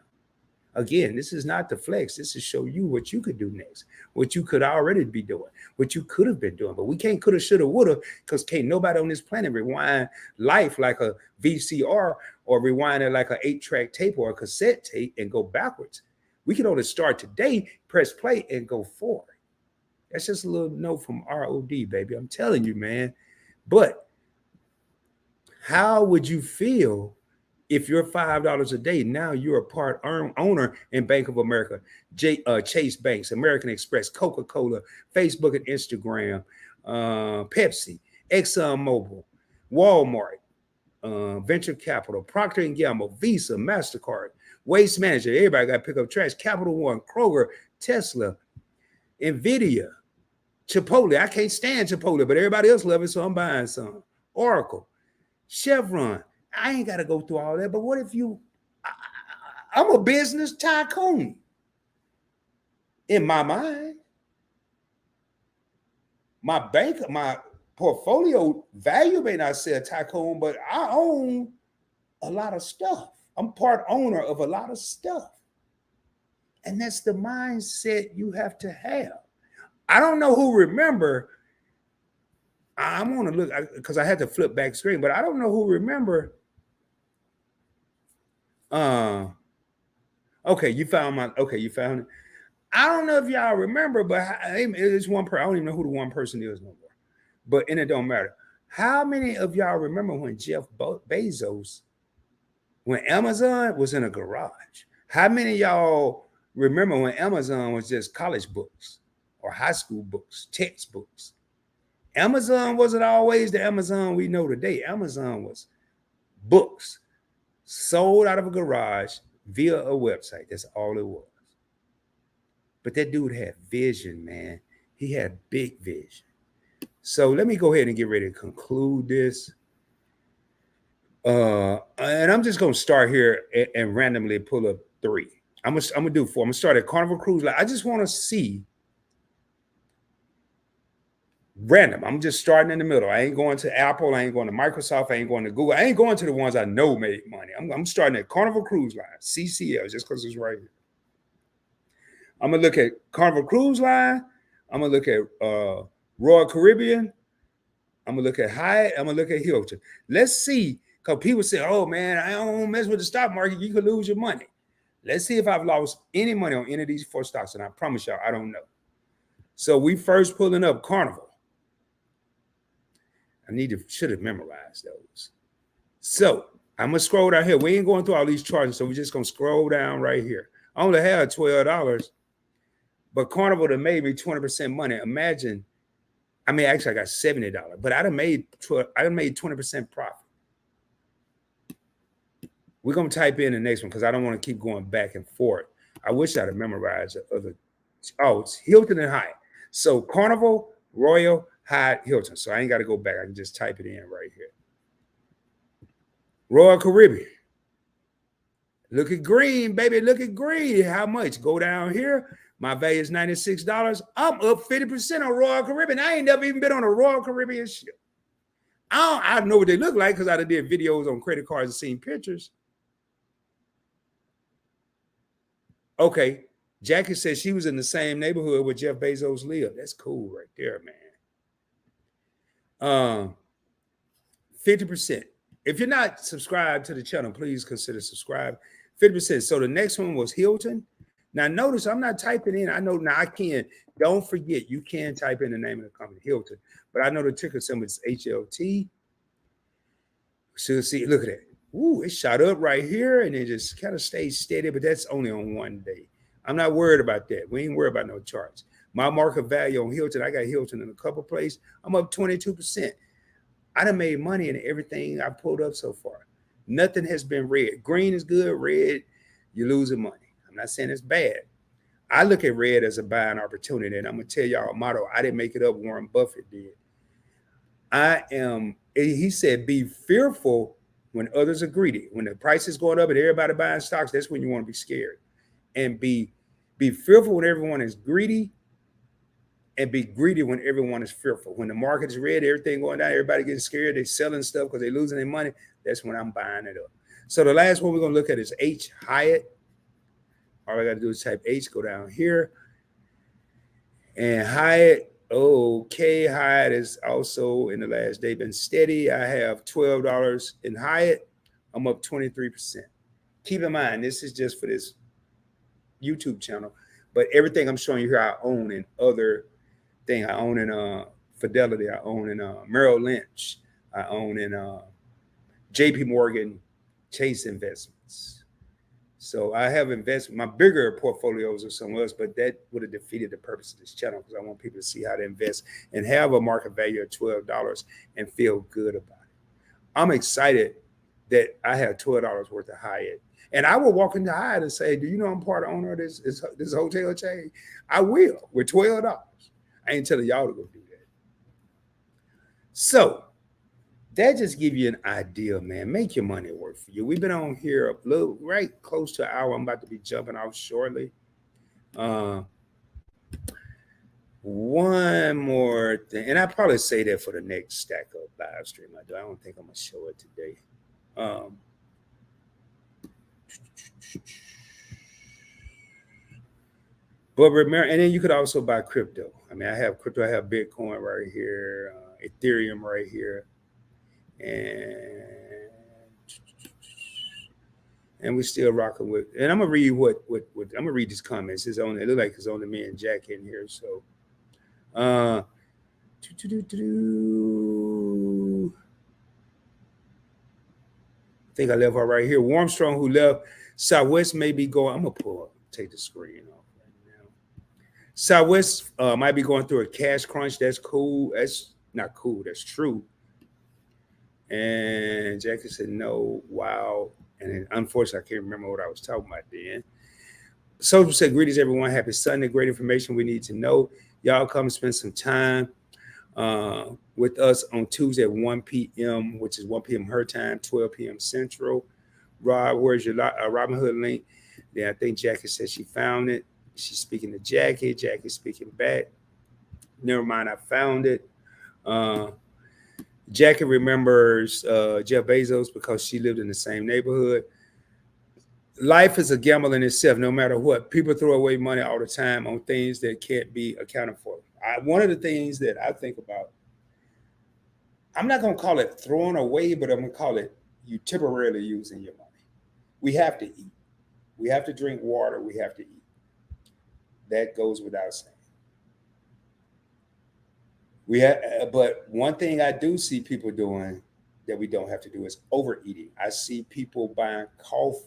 Again, this is not to flex. This is show you what you could do next, what you could already be doing, what you could have been doing. But we can't coulda, shoulda, woulda, because can't nobody on this planet rewind life like a VCR or rewind it like an 8-track tape or a cassette tape and go backwards. We can only start today, press play, and go forward. That's just a little note from ROD, baby. I'm telling you, man. But how would you feel if you're $5 a day, now you're a part owner in Bank of America, Chase Banks, American Express, Coca-Cola, Facebook and Instagram, Pepsi, ExxonMobil, Walmart, Venture Capital, Procter & Gamble, Visa, MasterCard, Waste Management, everybody got to pick up trash, Capital One, Kroger, Tesla, Nvidia, Chipotle. I can't stand Chipotle, but everybody else loves it, so I'm buying some. Oracle, Chevron. I ain't got to go through all that, but what if I'm a business tycoon in my mind. My portfolio value may not say a tycoon, but I own a lot of stuff. I'm part owner of a lot of stuff. And that's the mindset you have to have. I don't know who remember. I'm going to look because I had to flip back screen, but I don't know who remember. Okay, you found it. I don't know if y'all remember, but it's one person. I don't even know who the one person is no more. But it don't matter. How many of y'all remember when Jeff Bezos, when Amazon was in a garage? How many of y'all remember when Amazon was just college books or high school books, textbooks? Amazon wasn't always the Amazon we know today. Amazon was books sold out of a garage via a website. That's all it was. But that dude had vision, man. He had big vision. So let me go ahead and get ready to conclude this. And I'm just going to start here and randomly pull up 3. I'm gonna do 4. I'm going to start at Carnival Cruise Line. I just want to see random. I'm just starting in the middle. I ain't going to Apple. I ain't going to Microsoft. I ain't going to Google. I ain't going to the ones I know made money. I'm starting at Carnival Cruise Line, CCL, just because it's right here. I'm going to look at Carnival Cruise Line. I'm going to look at Royal Caribbean. I'm going to look at Hyatt. I'm going to look at Hilton. Let's see, because people say, oh, man, I don't mess with the stock market. You could lose your money. Let's see if I've lost any money on any of these four stocks, and I promise y'all, I don't know. So we first pulling up Carnival. Should have memorized those. So I'm gonna scroll down here. We ain't going through all these charts, so we're just gonna scroll down right here. I only have $12, but Carnival that made me 20% money. Imagine, I mean, actually I got $70, but I done made 20% profit. We're gonna type in the next one because I don't want to keep going back and forth. I wish I'd have memorized the other. Oh, it's Hilton and Hyatt. So Carnival, Royal, Hyatt, Hilton. So I ain't got to go back. I can just type it in right here. Royal Caribbean. Look at green, baby. Look at green. How much? Go down here. My value is $96. I'm up 50% on Royal Caribbean. I ain't never even been on a Royal Caribbean ship. I know what they look like because I did videos on credit cards and seen pictures. Okay. Jackie said she was in the same neighborhood where Jeff Bezos lived. That's cool right there, man. 50%. If you're not subscribed to the channel, please consider subscribe. 50%. So the next one was Hilton. Now notice I'm not typing in. I know now I can. Don't forget, you can type in the name of the company, Hilton. But I know the ticker symbol is HLT. So see, look at that. Ooh, it shot up right here and it just kind of stays steady, but that's only on one day. I'm not worried about that. We ain't worried about no charts. My market value on Hilton, I got Hilton in a couple places. I'm up 22%. I done made money in everything I pulled up so far. Nothing has been red. Green is good. Red, you're losing money. I'm not saying it's bad. I look at red as a buying opportunity, and I'm going to tell y'all a motto. I didn't make it up. Warren Buffett did. He said, be fearful when others are greedy. When the price is going up and everybody buying stocks, that's when you want to be scared. And be fearful when everyone is greedy, and be greedy when everyone is fearful. When the market is red, everything going down, everybody getting scared, they're selling stuff because they're losing their money. That's when I'm buying it up. So the last one we're going to look at is H, Hyatt. All I got to do is type H, go down here. And Hyatt, okay, Hyatt is also in the last day been steady. I have $12 in Hyatt. I'm up 23%. Keep in mind, this is just for this YouTube channel, but everything I'm showing you here, I own in other things. I own in Fidelity. I own in Merrill Lynch. I own in JP Morgan Chase Investments. So I have investment. My bigger portfolios are somewhere else, but that would have defeated the purpose of this channel because I want people to see how to invest and have a market value of $12 and feel good about it. I'm excited that I have $12 worth of Hyatt. And I will walk into Hyatt and say, do you know I'm part of owner of this hotel chain? I will with $12. I ain't telling y'all to go do that. So that just give you an idea, man. Make your money work for you. We've been on here a little, right close to an hour. I'm about to be jumping off shortly. One more thing, and I probably say that for the next stack up live stream I do. I don't think I'm gonna show it today. But remember, and then you could also buy crypto. I mean, I have crypto. I have Bitcoin right here, Ethereum right here, and we're still rocking with. And I'm gonna read what I'm gonna read these comments. It's only, it look like it's only me and Jack in here. So, I think I left her right here. Warmstrong, who left Southwest, may be going. I'm gonna take the screen off right now. Southwest might be going through a cash crunch. That's cool. That's not cool. That's true. And Jackie said no. Wow. And then, unfortunately, I can't remember what I was talking about then. Social said, greetings, everyone. Happy Sunday. Great information we need to know. Y'all come spend some time with us on Tuesday at 1 p.m., which is 1 p.m. her time, 12 p.m. Central. Rob, where's your Robinhood link? Then I think Jackie said she found it. She's speaking to Jackie. Jackie's speaking back. Never mind, I found it. Jackie remembers Jeff Bezos because she lived in the same neighborhood. Life is a gamble in itself, no matter what. People throw away money all the time on things that can't be accounted for. One of the things that I think about, I'm not going to call it throwing away, but I'm going to call it you temporarily using your money. We have to eat. We have to drink water. We have to eat. That goes without saying. But one thing I do see people doing that we don't have to do is overeating. I see people buying coffee.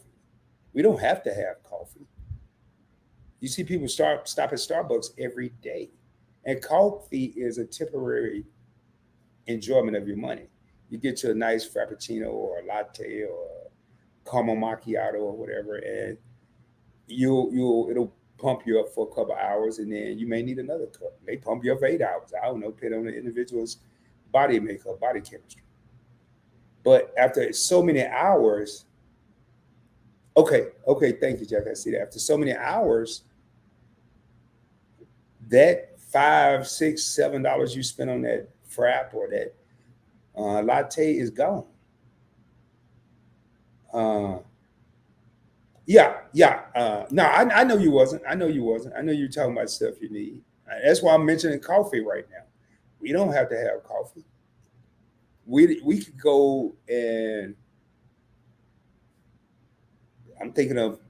We don't have to have coffee. You see people stop at Starbucks every day, and coffee is a temporary enjoyment of your money. You get you a nice frappuccino or a latte or a caramel macchiato or whatever, and it'll pump you up for a couple hours, and then you may need another cup. They pump you up for 8 hours. I don't know, depending on the individual's body makeup, body chemistry. But after so many hours, okay, thank you, Jack. I see that. After so many hours, that five, six, $7 you spent on that frap or that latte is gone. Uh, yeah. No, I know you wasn't. I know you wasn't. I know you're talking about stuff you need. That's why I'm mentioning coffee right now. We don't have to have coffee. We could go and I'm thinking of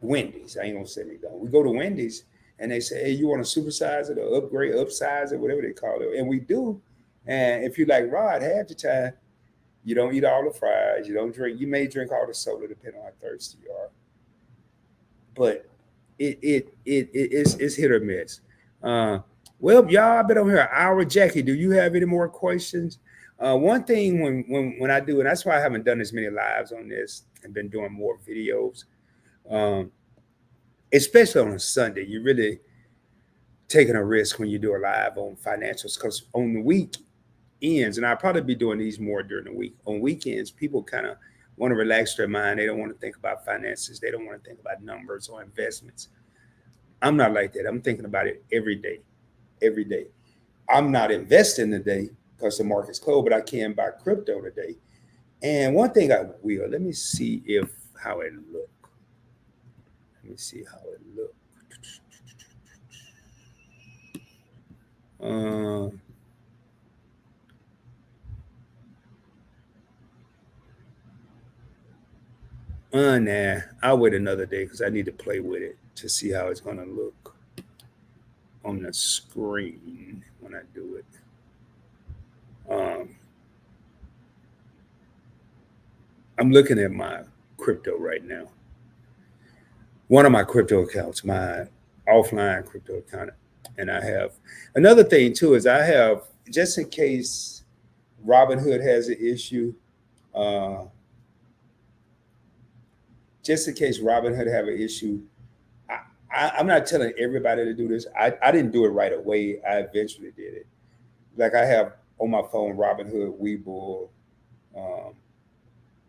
Wendy's. I ain't gonna say McDonald's. We go to Wendy's and they say, "Hey, you want to supersize it or upgrade, upsize it, whatever they call it," and we do. And if you like Rod, half the time you don't eat all the fries, you don't drink. You may drink all the soda, depending on how thirsty you are. But it's hit or miss. Uh, well, y'all, I've been on here an hour. Jackie, do you have any more questions? One thing when I do, and that's why I haven't done as many lives on this and been doing more videos, um, especially on a Sunday. You really taking a risk when you do a live on financials because on the weekends, and I'll probably be doing these more during the week. On weekends, people kind of want to relax their mind. They don't want to think about finances. They don't want to think about numbers or investments. I'm not like that. I'm thinking about it every day, every day. I'm not investing today because the market's closed, but I can buy crypto today. And one thing I will, let me see if how it look. Let me see how it look. Uh, nah, I'll wait another day because I need to play with it to see how it's gonna look on the screen when I do it. Um, I'm looking at my crypto right now. One of my crypto accounts, my offline crypto account, and I have another thing too is I have just in case Robinhood has an issue. Uh, just in case Robinhood have an issue, I'm not telling everybody to do this. I didn't do it right away. I eventually did it. Like I have on my phone Robinhood, Webull. Um,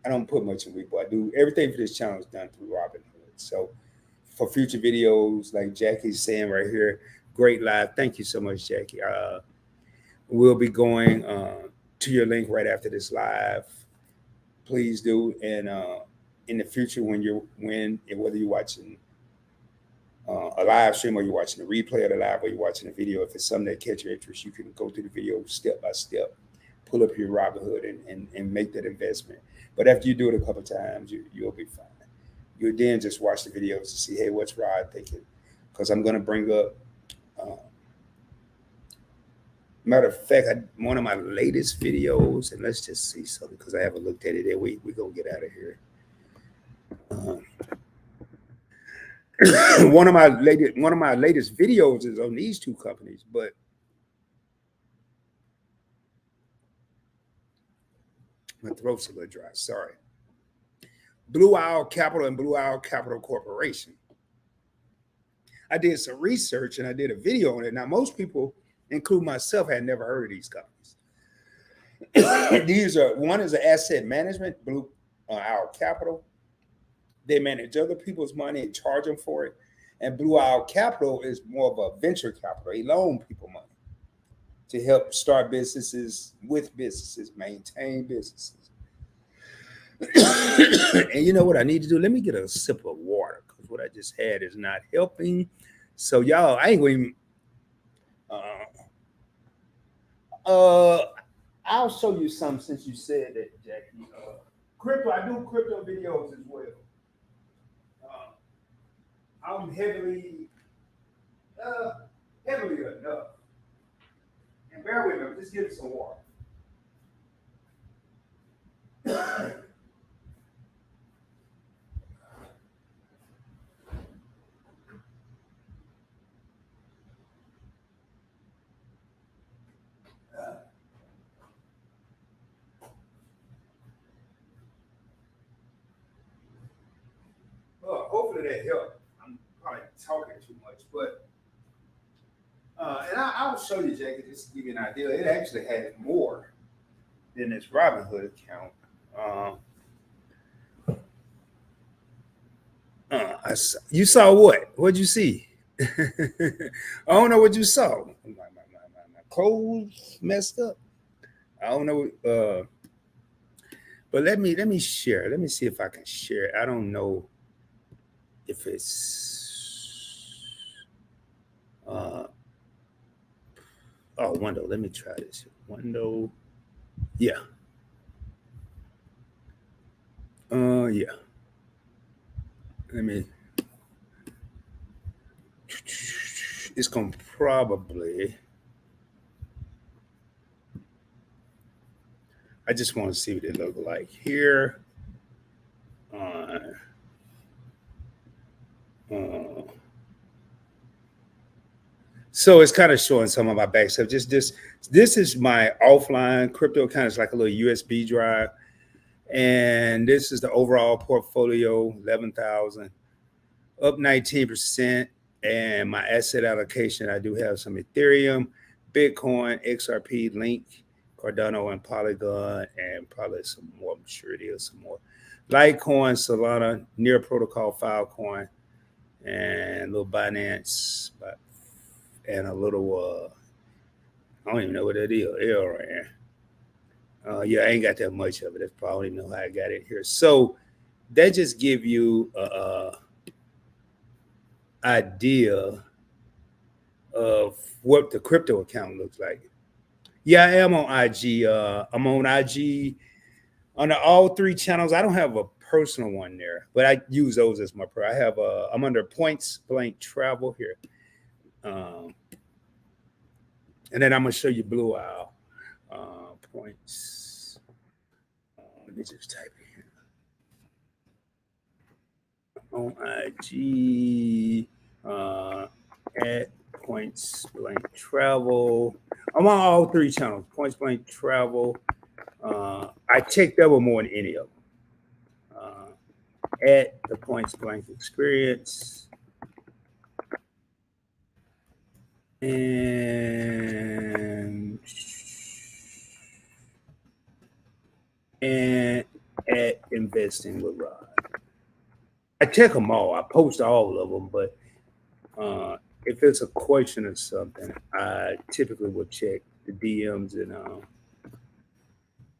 I don't put much in Webull. I do everything for this channel is done through Robinhood. So for future videos, like Jackie's saying right here, great live. Thank you so much, Jackie. We'll be going to your link right after this live. Please do. And in the future, when and whether you're watching a live stream or you're watching a replay of the live or you're watching a video, if it's something that catch your interest, you can go through the video step by step, pull up your Robinhood and make that investment. But after you do it a couple times, you'll be fine. You then just watch the videos to see, hey, what's Rod thinking? Because I'm going to bring up, uh, matter of fact, one of my latest videos, and let's just see something because I haven't looked at it yet. We gonna get out of here. Um, one of my latest videos is on these two companies, but my throat's a little dry. Sorry. Blue Owl Capital and Blue Owl Capital Corporation. I did some research and I did a video on it. Now, most people, including myself, had never heard of these companies. These are one is an asset management, Blue Owl Capital. They manage other people's money and charge them for it. And Blue Owl Capital is more of a venture capital. They loan people money to help start businesses, with businesses, maintain businesses. And you know what I need to do? Let me get a sip of water because what I just had is not helping. So y'all, I ain't going. Uh, uh, I'll show you some since you said that, Jackie. Crypto, I do crypto videos as well. I'm uh, heavily enough. And bear with me, I'm just getting some water. Hopefully that helped. I'm probably talking too much, but and I'll show you, Jackie, just to give you an idea. It actually has more than this Robinhood account. Um, you saw what? What'd you see? I don't know what you saw. My clothes messed up. I don't know. But let me share. Let me see if I can share it. I don't know if it's window. Let me try this. Window. Yeah. Yeah. Let me. It's gonna probably. I just want to see what it look like here. Uh, uh, so it's kind of showing some of my back stuff. Just this is my offline crypto account. It's like a little USB drive, and this is the overall portfolio, 11,000, up 19%. And my asset allocation, I do have some Ethereum, Bitcoin, XRP, Link, Cardano, and Polygon, and probably some more. I'm sure it is some more. Litecoin, Solana, Near Protocol, Filecoin, and a little Binance, and a little, I don't even know what that is, LRAN. Yeah, I ain't got that much of it. That's probably know how I got it here. So that just give you a idea of what the crypto account looks like. Yeah, I am on IG. I'm on IG on all three channels. I don't have a personal one there, but I use those as my I have I'm under Points Blank Travel here. And then I'm gonna show you Blue Owl points. Let me just type it here on IG at Points Blank Travel. I'm on all three channels. Points Blank Travel. I check that one more than any of them. At the Points Blank Experience. And at Investing with Rod. I check them all. I post all of them, but if it's a question or something, I typically will check the DMs and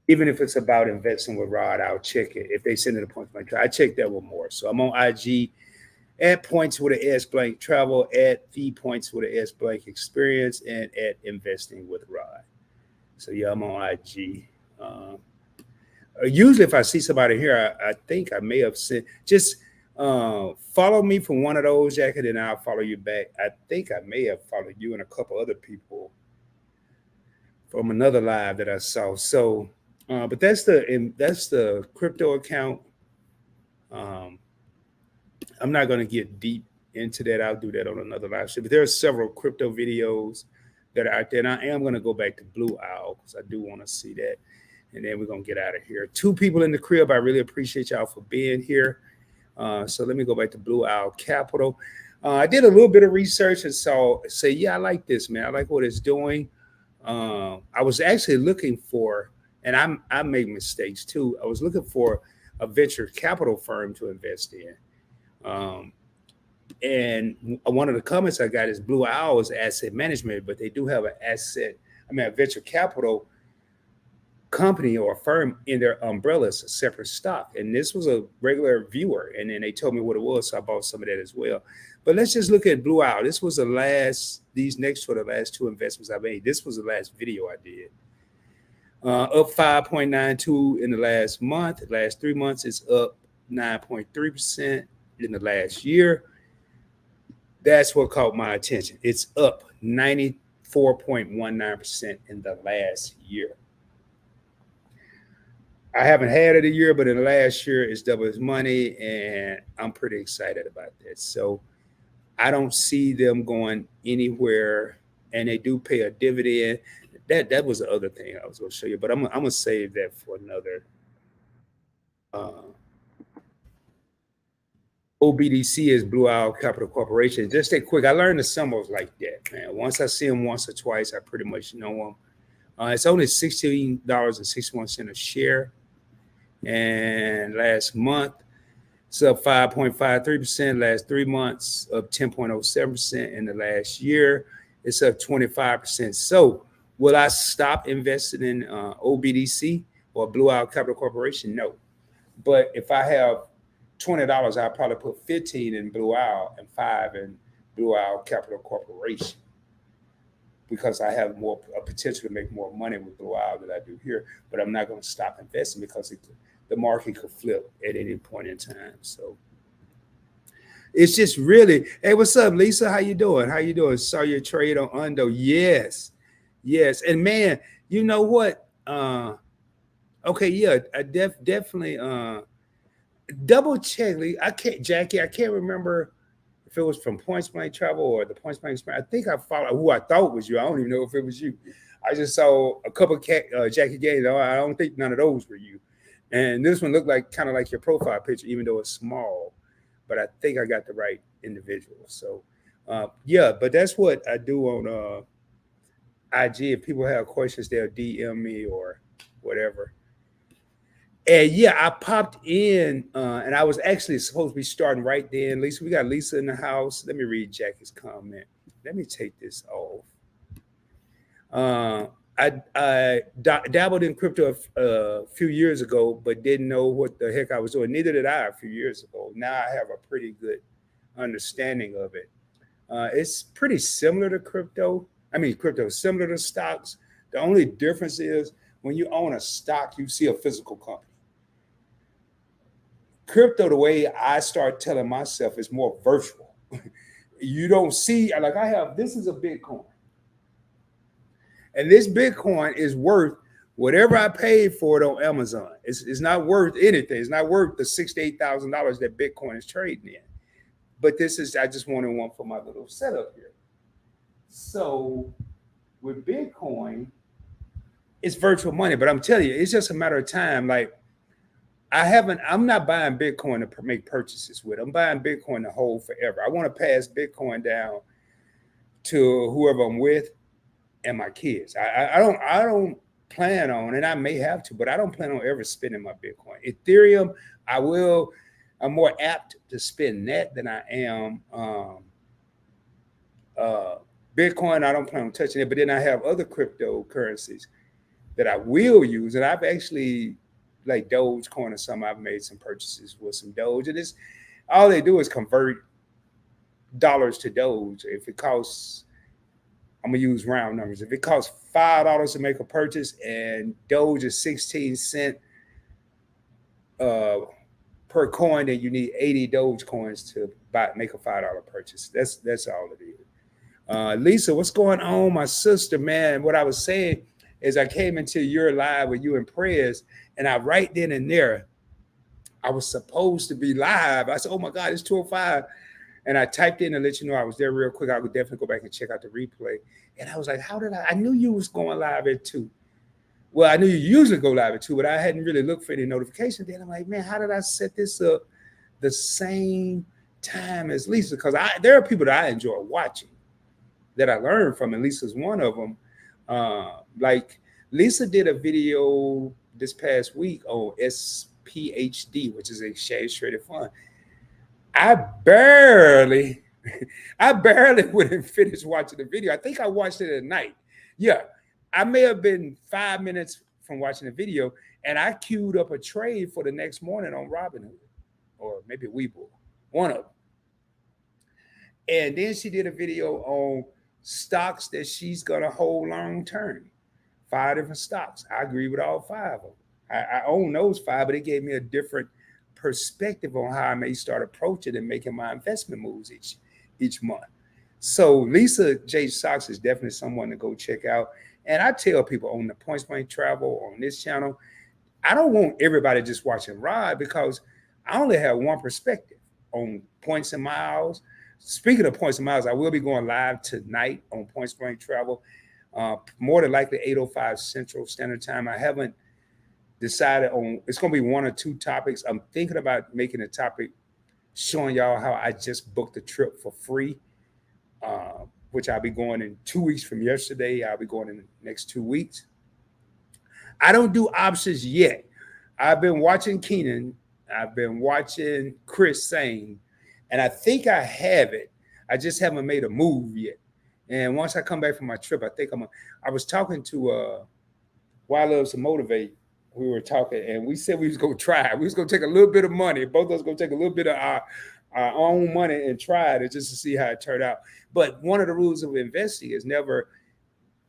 even if it's about investing with Rod, I'll check it. If they send it a Points Blank Travel, I check that one more. So I'm on IG at Points with an S Blank Travel, at the Points with an S Blank Experience, and at Investing with Rod. So yeah, I'm on IG. Usually, if I see somebody here, I think I may have sent just follow me from one of those, Jacket, and I'll follow you back. I think I may have followed you and a couple other people from another live that I saw. So, but that's the crypto account. I'm not going to get deep into that. I'll do that on another live show. But there are several crypto videos that are out there, and I am going to go back to Blue Owl because I do want to see that. And then we're going to get out of here. 2 people in the crib. I really appreciate y'all for being here. So let me go back to Blue Owl Capital. I did a little bit of research and say, yeah, I like this, man. I like what it's doing. I was actually looking for, and I make mistakes too. I was looking for a venture capital firm to invest in. And one of the comments I got is Blue Owl is asset management, but they do have a venture capital company or a firm in their umbrella is a separate stock. And this was a regular viewer. And then they told me what it was. So I bought some of that as well. But let's just look at Blue Owl. This was these next were the last 2 investments I made. This was the last video I did. Up 5.92 in the last month. The last 3 months, it's up 9.3% in the last year. That's what caught my attention. It's up 94.19% in the last year. I haven't had it a year, but in the last year, it's double its money, and I'm pretty excited about that. So I don't see them going anywhere, and they do pay a dividend. That was the other thing I was going to show you, but I'm gonna save that for another. Uh, OBDC is Blue Owl Capital Corporation. Just that quick, I learned the symbols like that, man. Once I see them once or twice, I pretty much know them. It's only $16.61 a share, and last month it's up 5.53%. Last 3 months, up 10.07%. In the last year, it's up 25%. So, will I stop investing in OBDC or Blue Owl Capital Corporation? No. But if I have $20, I'll probably put 15 in Blue Owl and 5 in Blue Owl Capital Corporation because I have more a potential to make more money with Blue Owl than I do here. But I'm not going to stop investing because the market could flip at any point in time. So it's just really, hey, what's up, Lisa? How you doing? How you doing? Saw your trade on Undo. Yes, yes. And man, you know what? Okay, yeah, I definitely double check. I can't, Jackie. I can't remember if it was from Points Blank Travel or the Points Blank Experience. I think I followed who I thought was you. I don't even know if it was you. I just saw a couple of Jackie Gaines. I don't think none of those were you. And this one looked like kind of like your profile picture, even though it's small. But I think I got the right individual. So yeah, but that's what I do on IG. If people have questions, they'll DM me or whatever. And yeah, I popped in, and I was actually supposed to be starting right then. Lisa, we got Lisa in the house. Let me read Jackie's comment. Let me take this off. I dabbled in crypto a few years ago, but didn't know what the heck I was doing. Neither did I a few years ago. Now I have a pretty good understanding of it. It's pretty similar to crypto. I mean, crypto is similar to stocks. The only difference is when you own a stock, you see a physical company. Crypto, the way I start telling myself, is more virtual. You don't see, like I have, this is a Bitcoin. And this Bitcoin is worth whatever I paid for it on Amazon. It's not worth anything. It's not worth the $6,000 to $8,000 that Bitcoin is trading in. But this is, I just wanted one for my little setup here. So with Bitcoin, it's virtual money, but I'm telling you, it's just a matter of time. Like I'm not buying Bitcoin to make purchases with. I'm buying Bitcoin to hold forever. I want to pass Bitcoin down to whoever I'm with and my kids. I don't plan on, and I may have to, but I don't plan on ever spending my Bitcoin. Ethereum, I'm more apt to spend that than I am Bitcoin. I don't plan on touching it, but then I have other cryptocurrencies that I will use, and I've actually, like Dogecoin or something, I've made some purchases with some Doge, and it's all they do is convert dollars to Doge. If it costs, I'm gonna use round numbers. If it costs $5 to make a purchase and Doge is 16 cents per coin, then you need 80 Doge coins to make a $5 purchase. That's all it is. Lisa, what's going on, my sister, man? What I was saying is I came into your live with you and Prayers, and I right then and there, I was supposed to be live. I said, oh my God, it's 2:05. And I typed in to let you know I was there real quick. I would definitely go back and check out the replay. And I was like, how did I knew you was going live at 2. Well, I knew you usually go live at 2, but I hadn't really looked for any notification. Then I'm like, man, how did I set this up the same time as Lisa? Because there are people that I enjoy watching that I learned from, and Lisa's one of them. Like Lisa did a video this past week on SPHD, which is an exchange traded fund. I barely went and finished watching the video. I think I watched it at night. Yeah, I may have been 5 minutes from watching the video, and I queued up a trade for the next morning on Robinhood, or maybe Webull, one of them. And then she did a video on stocks that she's gonna hold long term. 5 different stocks. I agree with all 5 of them. I own those 5, but it gave me a different perspective on how I may start approaching and making my investment moves each month. So Lisa J. Sox is definitely someone to go check out. And I tell people on the Points Blank Travel on this channel, I don't want everybody just watching Rod because I only have one perspective on points and miles. Speaking of points and miles, I will be going live tonight on Points Blank Travel, more than likely 8:05 Central Standard Time. I haven't decided on, it's going to be one or two topics. I'm thinking about making a topic showing y'all how I just booked a trip for free, which I'll be going in 2 weeks from yesterday. I'll be going in the next 2 weeks. I don't do options yet. I've been watching Keenan. I've been watching Chris Sane, and I think I have it. I just haven't made a move yet. And once I come back from my trip, I think I was talking to Why Loves to Motivate. We were talking, and we said we was gonna try it. We was gonna take a little bit of money. Both of us gonna take a little bit of our own money and try it just to see how it turned out. But one of the rules of investing is never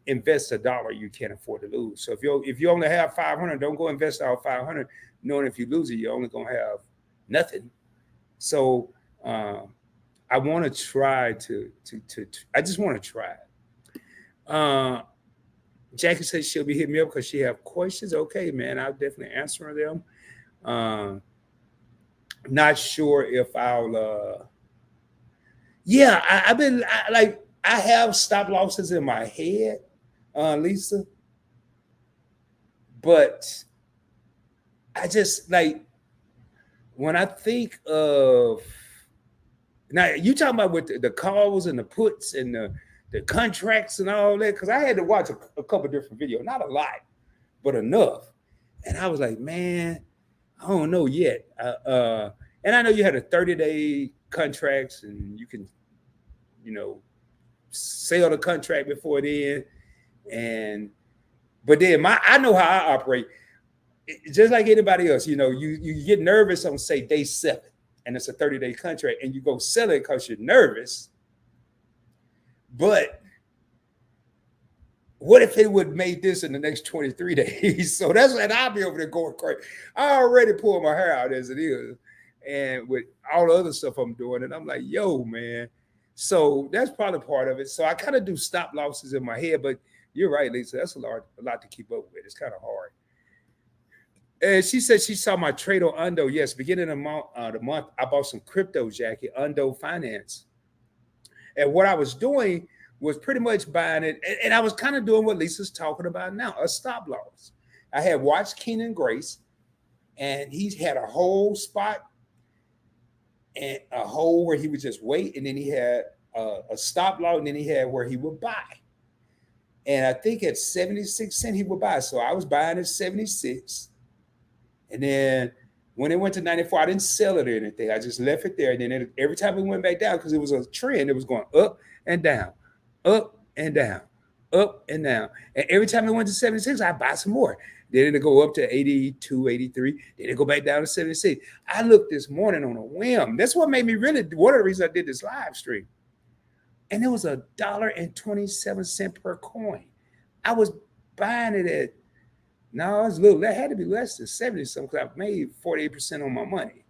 invest $1 you can't afford to lose. So if you only have 500, don't go invest all 500, knowing if you lose it, you're only gonna have nothing. So I want to try to I just want to try it. Jackie says she'll be hitting me up because she have questions. Okay, man, I'll definitely answer them. Not sure if I'll. Yeah, I've been I have stop losses in my head, Lisa, but I just like when I think of now you talking about with the calls and the puts and the contracts and all that, because I had to watch a couple different videos, not a lot, but enough. And I was like, man, I don't know yet. And I know you had a 30-day contracts and you can, sell the contract before then. But then I know how I operate. Just like anybody else, you get nervous on say day 7 and it's a 30-day contract and you go sell it because you're nervous. But what if it would have made this in the next 23 days? So that's when I'll be over there going crazy. I already pulled my hair out as it is. And with all the other stuff I'm doing, and I'm like, yo, man. So that's probably part of it. So I kind of do stop losses in my head, but you're right, Lisa. That's a lot to keep up with. It's kind of hard. And she said she saw my trade on Undo. Yes, beginning of the month, I bought some crypto, Jackie, Undo Finance. And what I was doing was pretty much buying it. And I was kind of doing what Lisa's talking about now, a stop loss. I had watched Keenan Grace, and he had a whole spot and a hole where he would just wait. And then he had a stop loss, and then he had where he would buy. And I think at 76 cents he would buy. So I was buying at 76. And then when it went to 94, I didn't sell it or anything. I just left it there. And then every time it went back down, because it was a trend, it was going up and down, up and down, up and down. And every time it went to 76, I buy some more. Then it'll go up to 82, 83. Then it go back down to 76. I looked this morning on a whim. That's what made me really, one of the reasons I did this live stream. And it was $1.27 per coin. I was buying it at, no, it's little. That had to be less than 70 something because I made 48% on my money.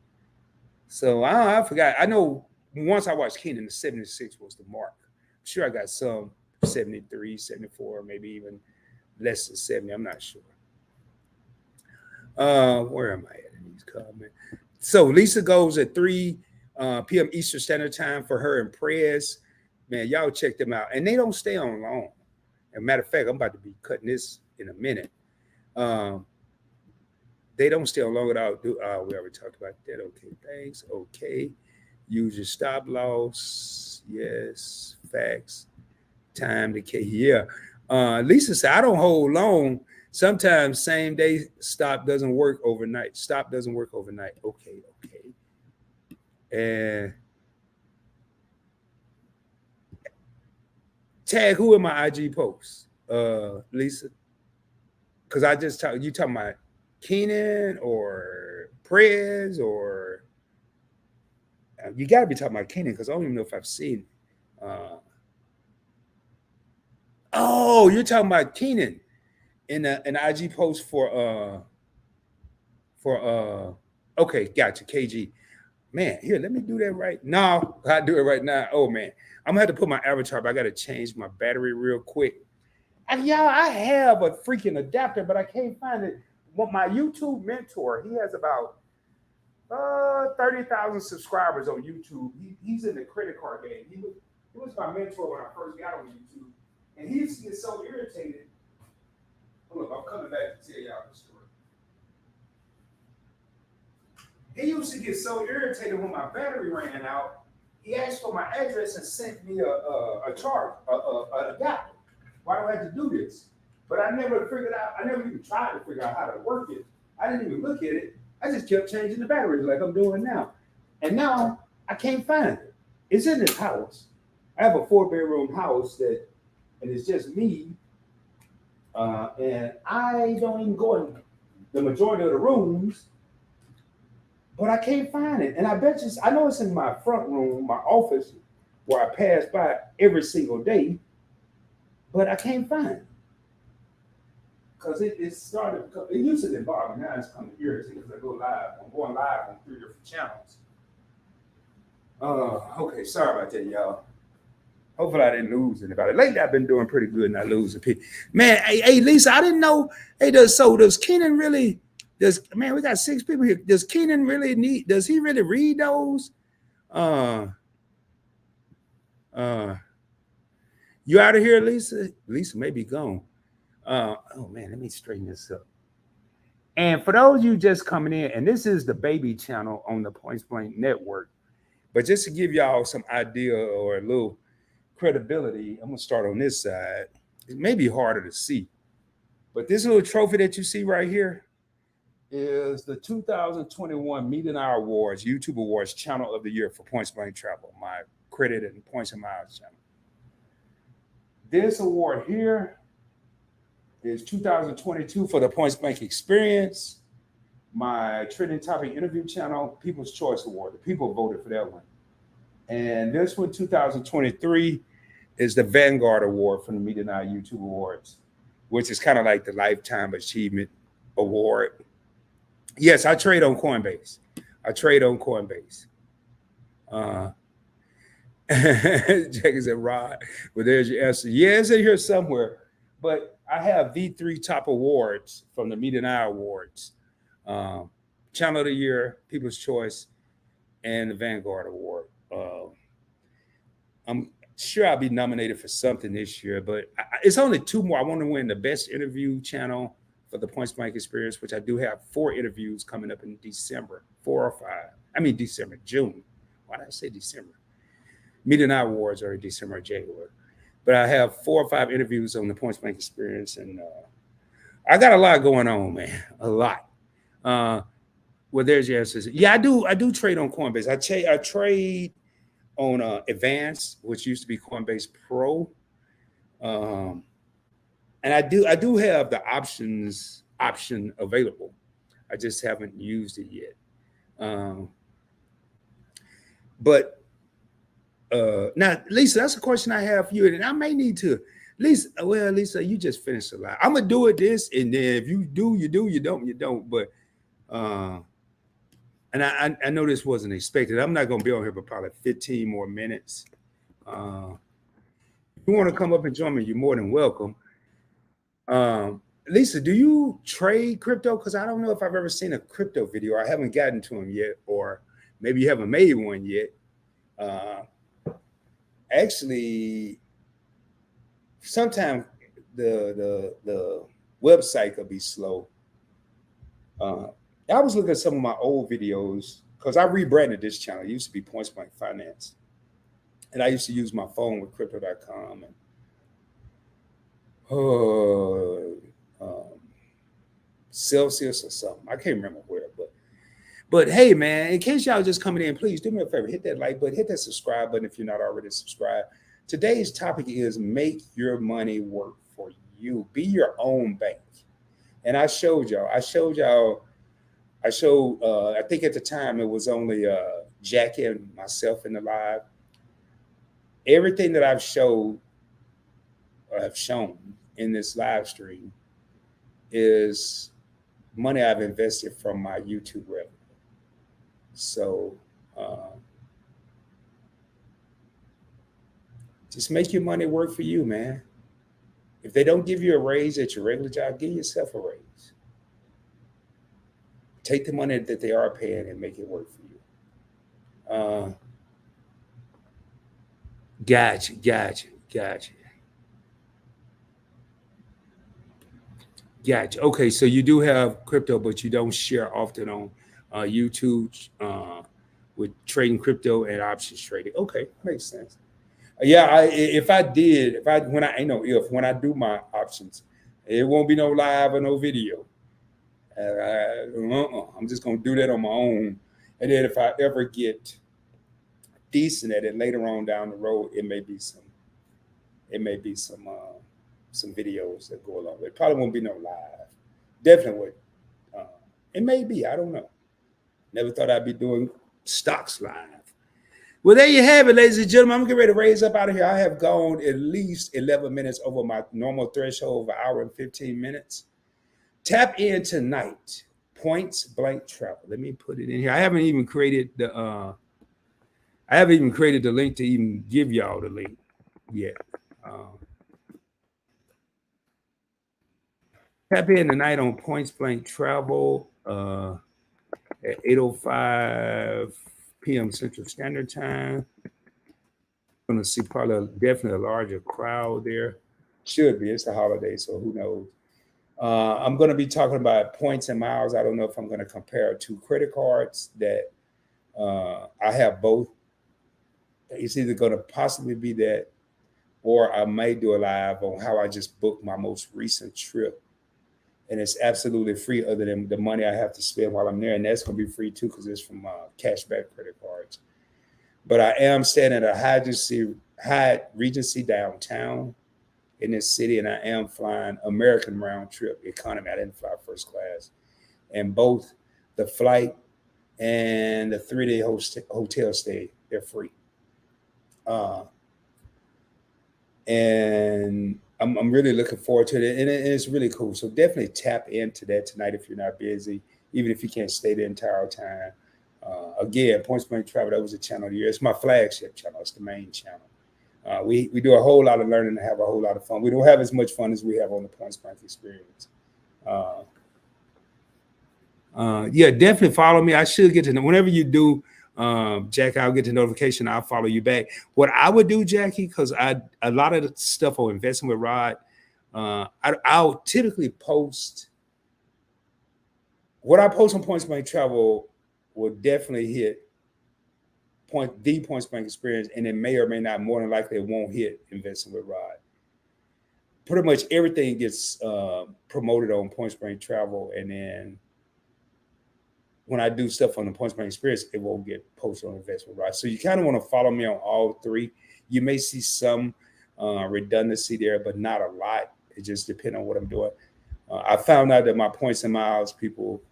So I forgot. I know once I watched Keenan, the 76 was the mark. I'm sure I got some 73, 74, maybe even less than 70. I'm not sure. Where am I at in these comments? So Lisa goes at 3 p.m. Eastern Standard Time for her and prayers. Man, y'all check them out. And they don't stay on long. As a matter of fact, I'm about to be cutting this in a minute. They don't stay on long at all. We already talked about that. Okay, thanks. Okay. Use your stop loss. Yes. Facts. Time to K. Yeah. Lisa said, I don't hold long. Sometimes same day stop doesn't work overnight. Stop doesn't work overnight. Okay. And tag who in my IG posts, Lisa? Because I just you talking about Keenan or Prez or you got to be talking about Keenan because I don't even know if I've seen. Oh, you're talking about Keenan in an IG post for okay, gotcha, KG. Man, here, let me do that right now. I do it right now. Oh man, I'm gonna have to put my avatar, but I gotta change my battery real quick. And y'all, I have a freaking adapter, but I can't find it. What my YouTube mentor, he has about 30,000 subscribers on YouTube. He's in the credit card game. He was my mentor when I first got on YouTube, and he used to get so irritated. Hold up, I'm coming back to tell y'all the story. He used to get so irritated when my battery ran out. He asked for my address and sent me a charge, an adapter. Why do I have to do this? But I never figured out. I never even tried to figure out how to work it. I didn't even look at it. I just kept changing the batteries like I'm doing now. And now I can't find it. It's in this house. I have a 4-bedroom house and it's just me. And I don't even go in the majority of the rooms, but I can't find it. And I bet you, I know it's in my front room, my office, where I pass by every single day, but I can't find it. Because it started, it used to bother me. Now it's coming irritating because I go live. I'm going live on 3 different channels. Okay, sorry about that, y'all. Hopefully I didn't lose anybody. Lately I've been doing pretty good, not losing people. Man, hey, Lisa, I didn't know. Hey, does Keenan really? Man, we got 6 people here. Does Keenan really need? Does he really read those? You out of here, Lisa? Lisa may be gone. Oh man, let me straighten this up. And for those of you just coming in, and this is the baby channel on the Points Blank Network, but just to give y'all some idea or a little credibility, I'm gonna start on this side. It may be harder to see, but this little trophy that you see right here is the 2021 Media Hour Awards, YouTube Awards Channel of the Year for Points Blank Travel, my credit and Points and Miles channel. This award here is 2022 for the Points Blank Experience, my trending topic interview channel, People's Choice Award. The people voted for that one. And this one, 2023, is the Vanguard Award from the Media Now YouTube Awards, which is kind of like the Lifetime Achievement Award. Yes, I trade on Coinbase. Jack is at Rod. Well, there's your answer. Yeah, it's in here somewhere. But I have the 3 top awards from the Media Now Awards. Channel of the Year, People's Choice, and the Vanguard Award. I'm sure I'll be nominated for something this year, but it's only 2 more. I want to win the Best Interview Channel for the Points Blank Experience, which I do have 4 interviews coming up in December, 4 or 5. I mean December, June. Why did I say December? Media Now Awards are in December or January. But I have 4 or 5 interviews on the Points Blank Experience, and I got a lot going on, man. A lot. Well, there's your answers. Yeah, I do trade on Coinbase. I trade on Advance, which used to be Coinbase Pro, and I do have the option available. I just haven't used it yet. But now, Lisa, that's a question I have for you, and I may need to. Lisa, you just finished a lot. I'm gonna do it this, and then if you do, you do. You don't, you don't. But and I know this wasn't expected. I'm not gonna be on here for probably 15 more minutes. If you want to come up and join me, you're more than welcome. Lisa, do you trade crypto? Because I don't know if I've ever seen a crypto video. I haven't gotten to them yet, or maybe you haven't made one yet. Actually, sometimes the website could be slow. I was looking at some of my old videos because I rebranded this channel. It used to be Points Blank Finance, and I used to use my phone with crypto.com and Celsius or something. I can't remember where, but hey, man, in case y'all just coming in, please do me a favor, hit that like button, hit that subscribe button if you're not already subscribed. Today's topic is make your money work for you. Be your own bank. And I showed y'all. I think at the time it was only Jackie and myself in the live. Everything that I've shown in this live stream is money I've invested from my YouTube revenue. So Uh, just make your money work for you, man. If they don't give you a raise at your regular job, give yourself a raise. Take the money that they are paying and make it work for you. Gotcha, gotcha, gotcha, gotcha. Okay, so you do have crypto, but you don't share often on YouTube with trading crypto and options trading. Okay, makes sense. Yeah, if I did, if I when I ain't no if when I do my options, it won't be no live or no video. I'm just gonna do that on my own, and then if I ever get decent at it later on down the road, it may be some videos that go along with it. Probably won't be no live. Definitely would. Uh, it may be. I don't know. Never thought I'd be doing stocks live. Well, there you have it, ladies and gentlemen. I'm getting ready to raise up out of here. I have gone at least 11 minutes over my normal threshold of an hour and 15 minutes. Tap in tonight. Points blank travel. Let me put it in here. I haven't even created the link to even give y'all the link yet. Tap in tonight on Points Blank Travel at 8:05 p.m. Central Standard Time. Going to see probably definitely a larger crowd there. Should be. It's the holiday, so who knows? I'm going to be talking about points and miles. I don't know if I'm going to compare two credit cards that I have both. It's either going to possibly be that, or I may do a live on how I just booked my most recent trip. And it's absolutely free other than the money I have to spend while I'm there. And that's going to be free too because it's from cashback credit cards. But I am staying at a Hyatt Regency downtown in this city, and I am flying American round trip economy. I didn't fly first class. And both the flight and the 3-day hotel stay, they're free. And I'm really looking forward to it, and it's really cool. So definitely tap into that tonight if you're not busy, even if you can't stay the entire time. Again, Points Blank Travel, that was a channel of the year. It's my flagship channel. It's the main channel. We do a whole lot of learning and have a whole lot of fun. We don't have as much fun as we have on the Points Blank experience. Yeah, definitely follow me. I should get to know whenever you do, Jack. I'll get the notification. I'll follow you back. What I would do, Jackie, because a lot of the stuff on investing with Rod, I'll typically post what I post on Points Blank Travel will definitely hit Points Blank experience, and it may or may not. More than likely, it won't hit investing with Rod. Pretty much everything gets promoted on Points Blank Travel, and then when I do stuff on the Points Blank experience, it won't get posted on investment, right? So you kind of want to follow me on all three. You may see some redundancy there, but not a lot. It just depends on what I'm doing. I found out that my points and miles people,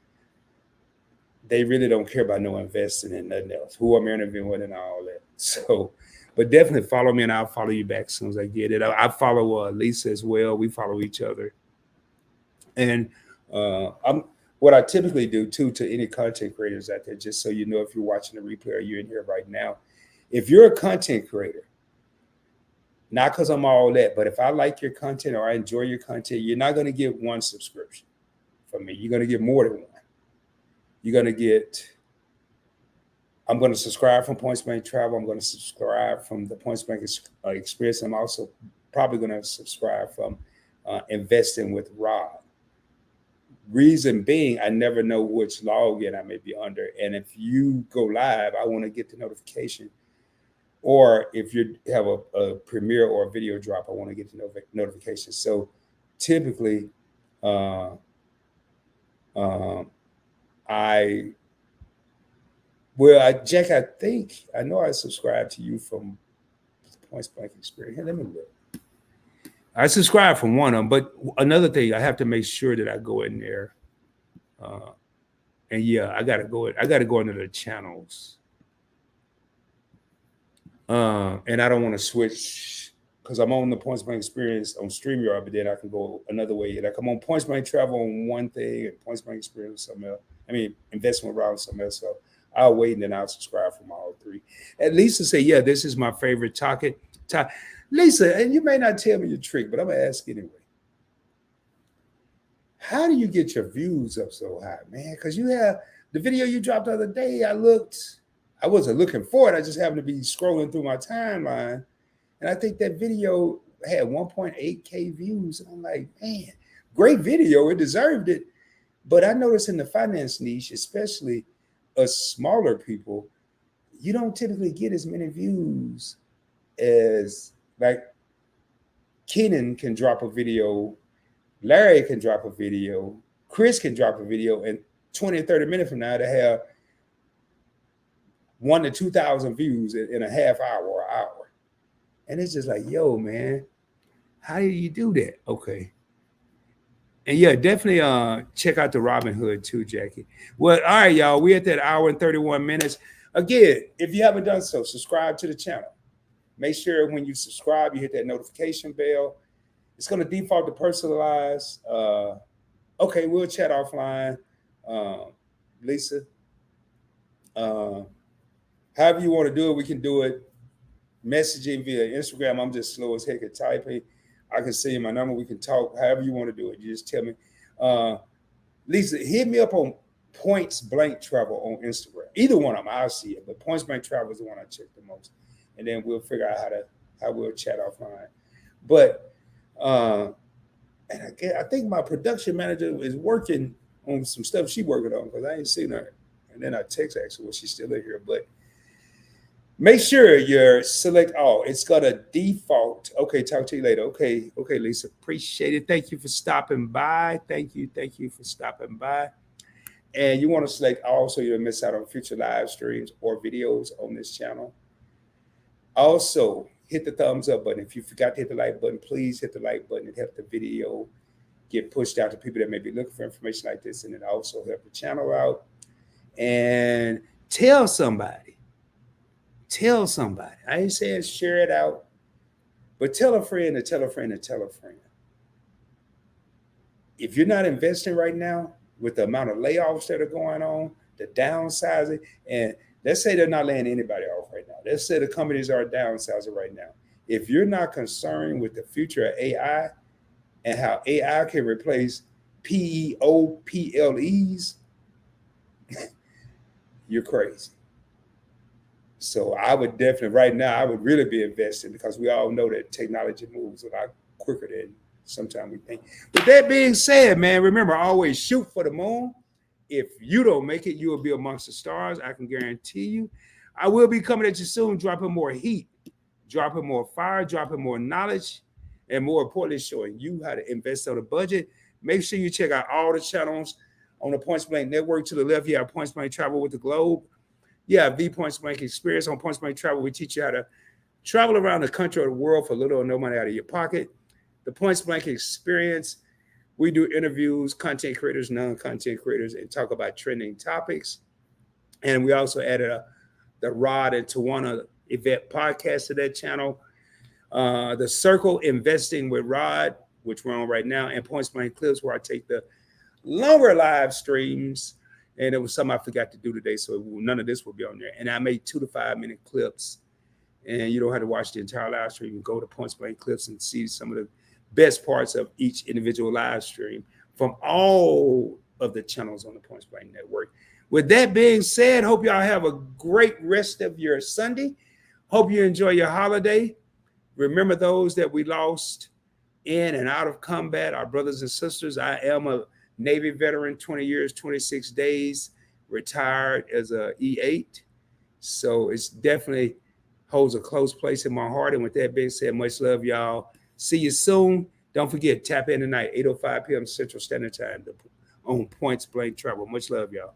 they really don't care about no investing and nothing else. Who I'm interviewing with and all that. So, but definitely follow me and I'll follow you back as soon as I get it. I follow Lisa as well. We follow each other. And what I typically do too to any content creators out there, just so you know, if you're watching the replay or you're in here right now, if you're a content creator, not because I'm all that, but if I like your content or I enjoy your content, you're not going to get one subscription from me. You're going to get more than one. You're going to get, I'm going to subscribe from Points Blank Travel. I'm going to subscribe from the Points Blank Experience. I'm also probably going to subscribe from Investing with Rod. Reason being, I never know which login I may be under. And if you go live, I want to get the notification. Or if you have a premiere or a video drop, I want to get the notification. So typically, Jack, I know I subscribed to you from Points Blank Experience. Hey, let me look. I subscribe from one of them, but another thing, I have to make sure that I go in there. And yeah, I gotta go into the channels. And I don't want to switch because I'm on the Points Blank Experience on StreamYard, but then I can go another way. Like I'm on Points Blank Travel on one thing and Points Blank Experience something else. I mean, Investment Round something else. So I'll wait and then I'll subscribe from all three. And Lisa say, yeah, this is my favorite topic. Lisa, and you may not tell me your trick, but I'm gonna ask anyway. How do you get your views up so high, man? Because you have the video you dropped the other day. I wasn't looking for it. I just happened to be scrolling through my timeline, and I think that video had 1.8K views. And I'm like, man, great video. It deserved it. But I noticed in the finance niche, especially us smaller people, you don't typically get as many views as like Kenan can drop a video, Larry can drop a video, Chris can drop a video, and 20 or 30 minutes from now to have 1,000 to 2,000 views in a half hour or hour. And it's just like, yo, man, how do you do that? Okay. And yeah, definitely check out the Robinhood too, Jackie. Well, all right, y'all. We're at that hour and 31 minutes. Again, if you haven't done so, subscribe to the channel. Make sure when you subscribe, you hit that notification bell. It's going to default to personalized. Okay, we'll chat offline. Lisa, however you want to do it, we can do it. Messaging via Instagram. I'm just slow as heck at typing. I can see my number. We can talk. However you want to do it. You just tell me. Lisa, hit me up on Points Blank Travel on Instagram. Either one of them, I'll see it. But Points Blank Travel is the one I check the most, and then we'll figure out how we'll chat offline. But and I think my production manager is working on some stuff she's working on because I ain't seen her. And then I text her actually, well, she's still in here, but. Make sure you select all. It's going to default. Okay, talk to you later. Okay, Lisa. Appreciate it. Thank you for stopping by. Thank you for stopping by. And you want to select all so you don't miss out on future live streams or videos on this channel. Also, hit the thumbs up button. If you forgot to hit the like button, please hit the like button. It helps the video get pushed out to people that may be looking for information like this, and it also help the channel out. And tell somebody. Tell somebody. I ain't saying share it out, but tell a friend to tell a friend to tell a friend. If you're not investing right now with the amount of layoffs that are going on, the downsizing, and let's say they're not laying anybody off right now. Let's say the companies are downsizing right now. If you're not concerned with the future of AI and how AI can replace PEOPLEs, you're crazy. So I would definitely, right now, I would really be investing because we all know that technology moves a lot quicker than sometimes we think. With that being said, man, remember, always shoot for the moon. If you don't make it, you will be amongst the stars. I can guarantee you. I will be coming at you soon, dropping more heat, dropping more fire, dropping more knowledge, and more importantly, showing you how to invest on a budget. Make sure you check out all the channels on the Points Blank Network. To the left, you have Points Blank Travel with the Globe. Yeah, the Points Blank Experience. On Points Blank Travel, we teach you how to travel around the country or the world for little or no money out of your pocket. The Points Blank Experience, we do interviews, content creators, non-content creators, and talk about trending topics. And we also added the Rod and Tawana event podcast to that channel. The Circle Investing with Rod, which we're on right now, and Points Blank Clips, where I take the longer live streams. And it was something I forgot to do today, so none of this will be on there. And I made 2 to 5 minute clips, and you don't have to watch the entire live stream. You can go to Points Blank Clips and see some of the best parts of each individual live stream from all of the channels on the Points Blank Network. With that being said, hope y'all have a great rest of your Sunday. Hope you enjoy your holiday. Remember those that we lost in and out of combat, our brothers and sisters. I am a Navy veteran, 20 years, 26 days, retired as a E8. So it's definitely holds a close place in my heart. And with that being said, much love, y'all. See you soon. Don't forget, tap in tonight, 8:05 p.m. Central Standard Time on Points Blank Travel. Much love, y'all.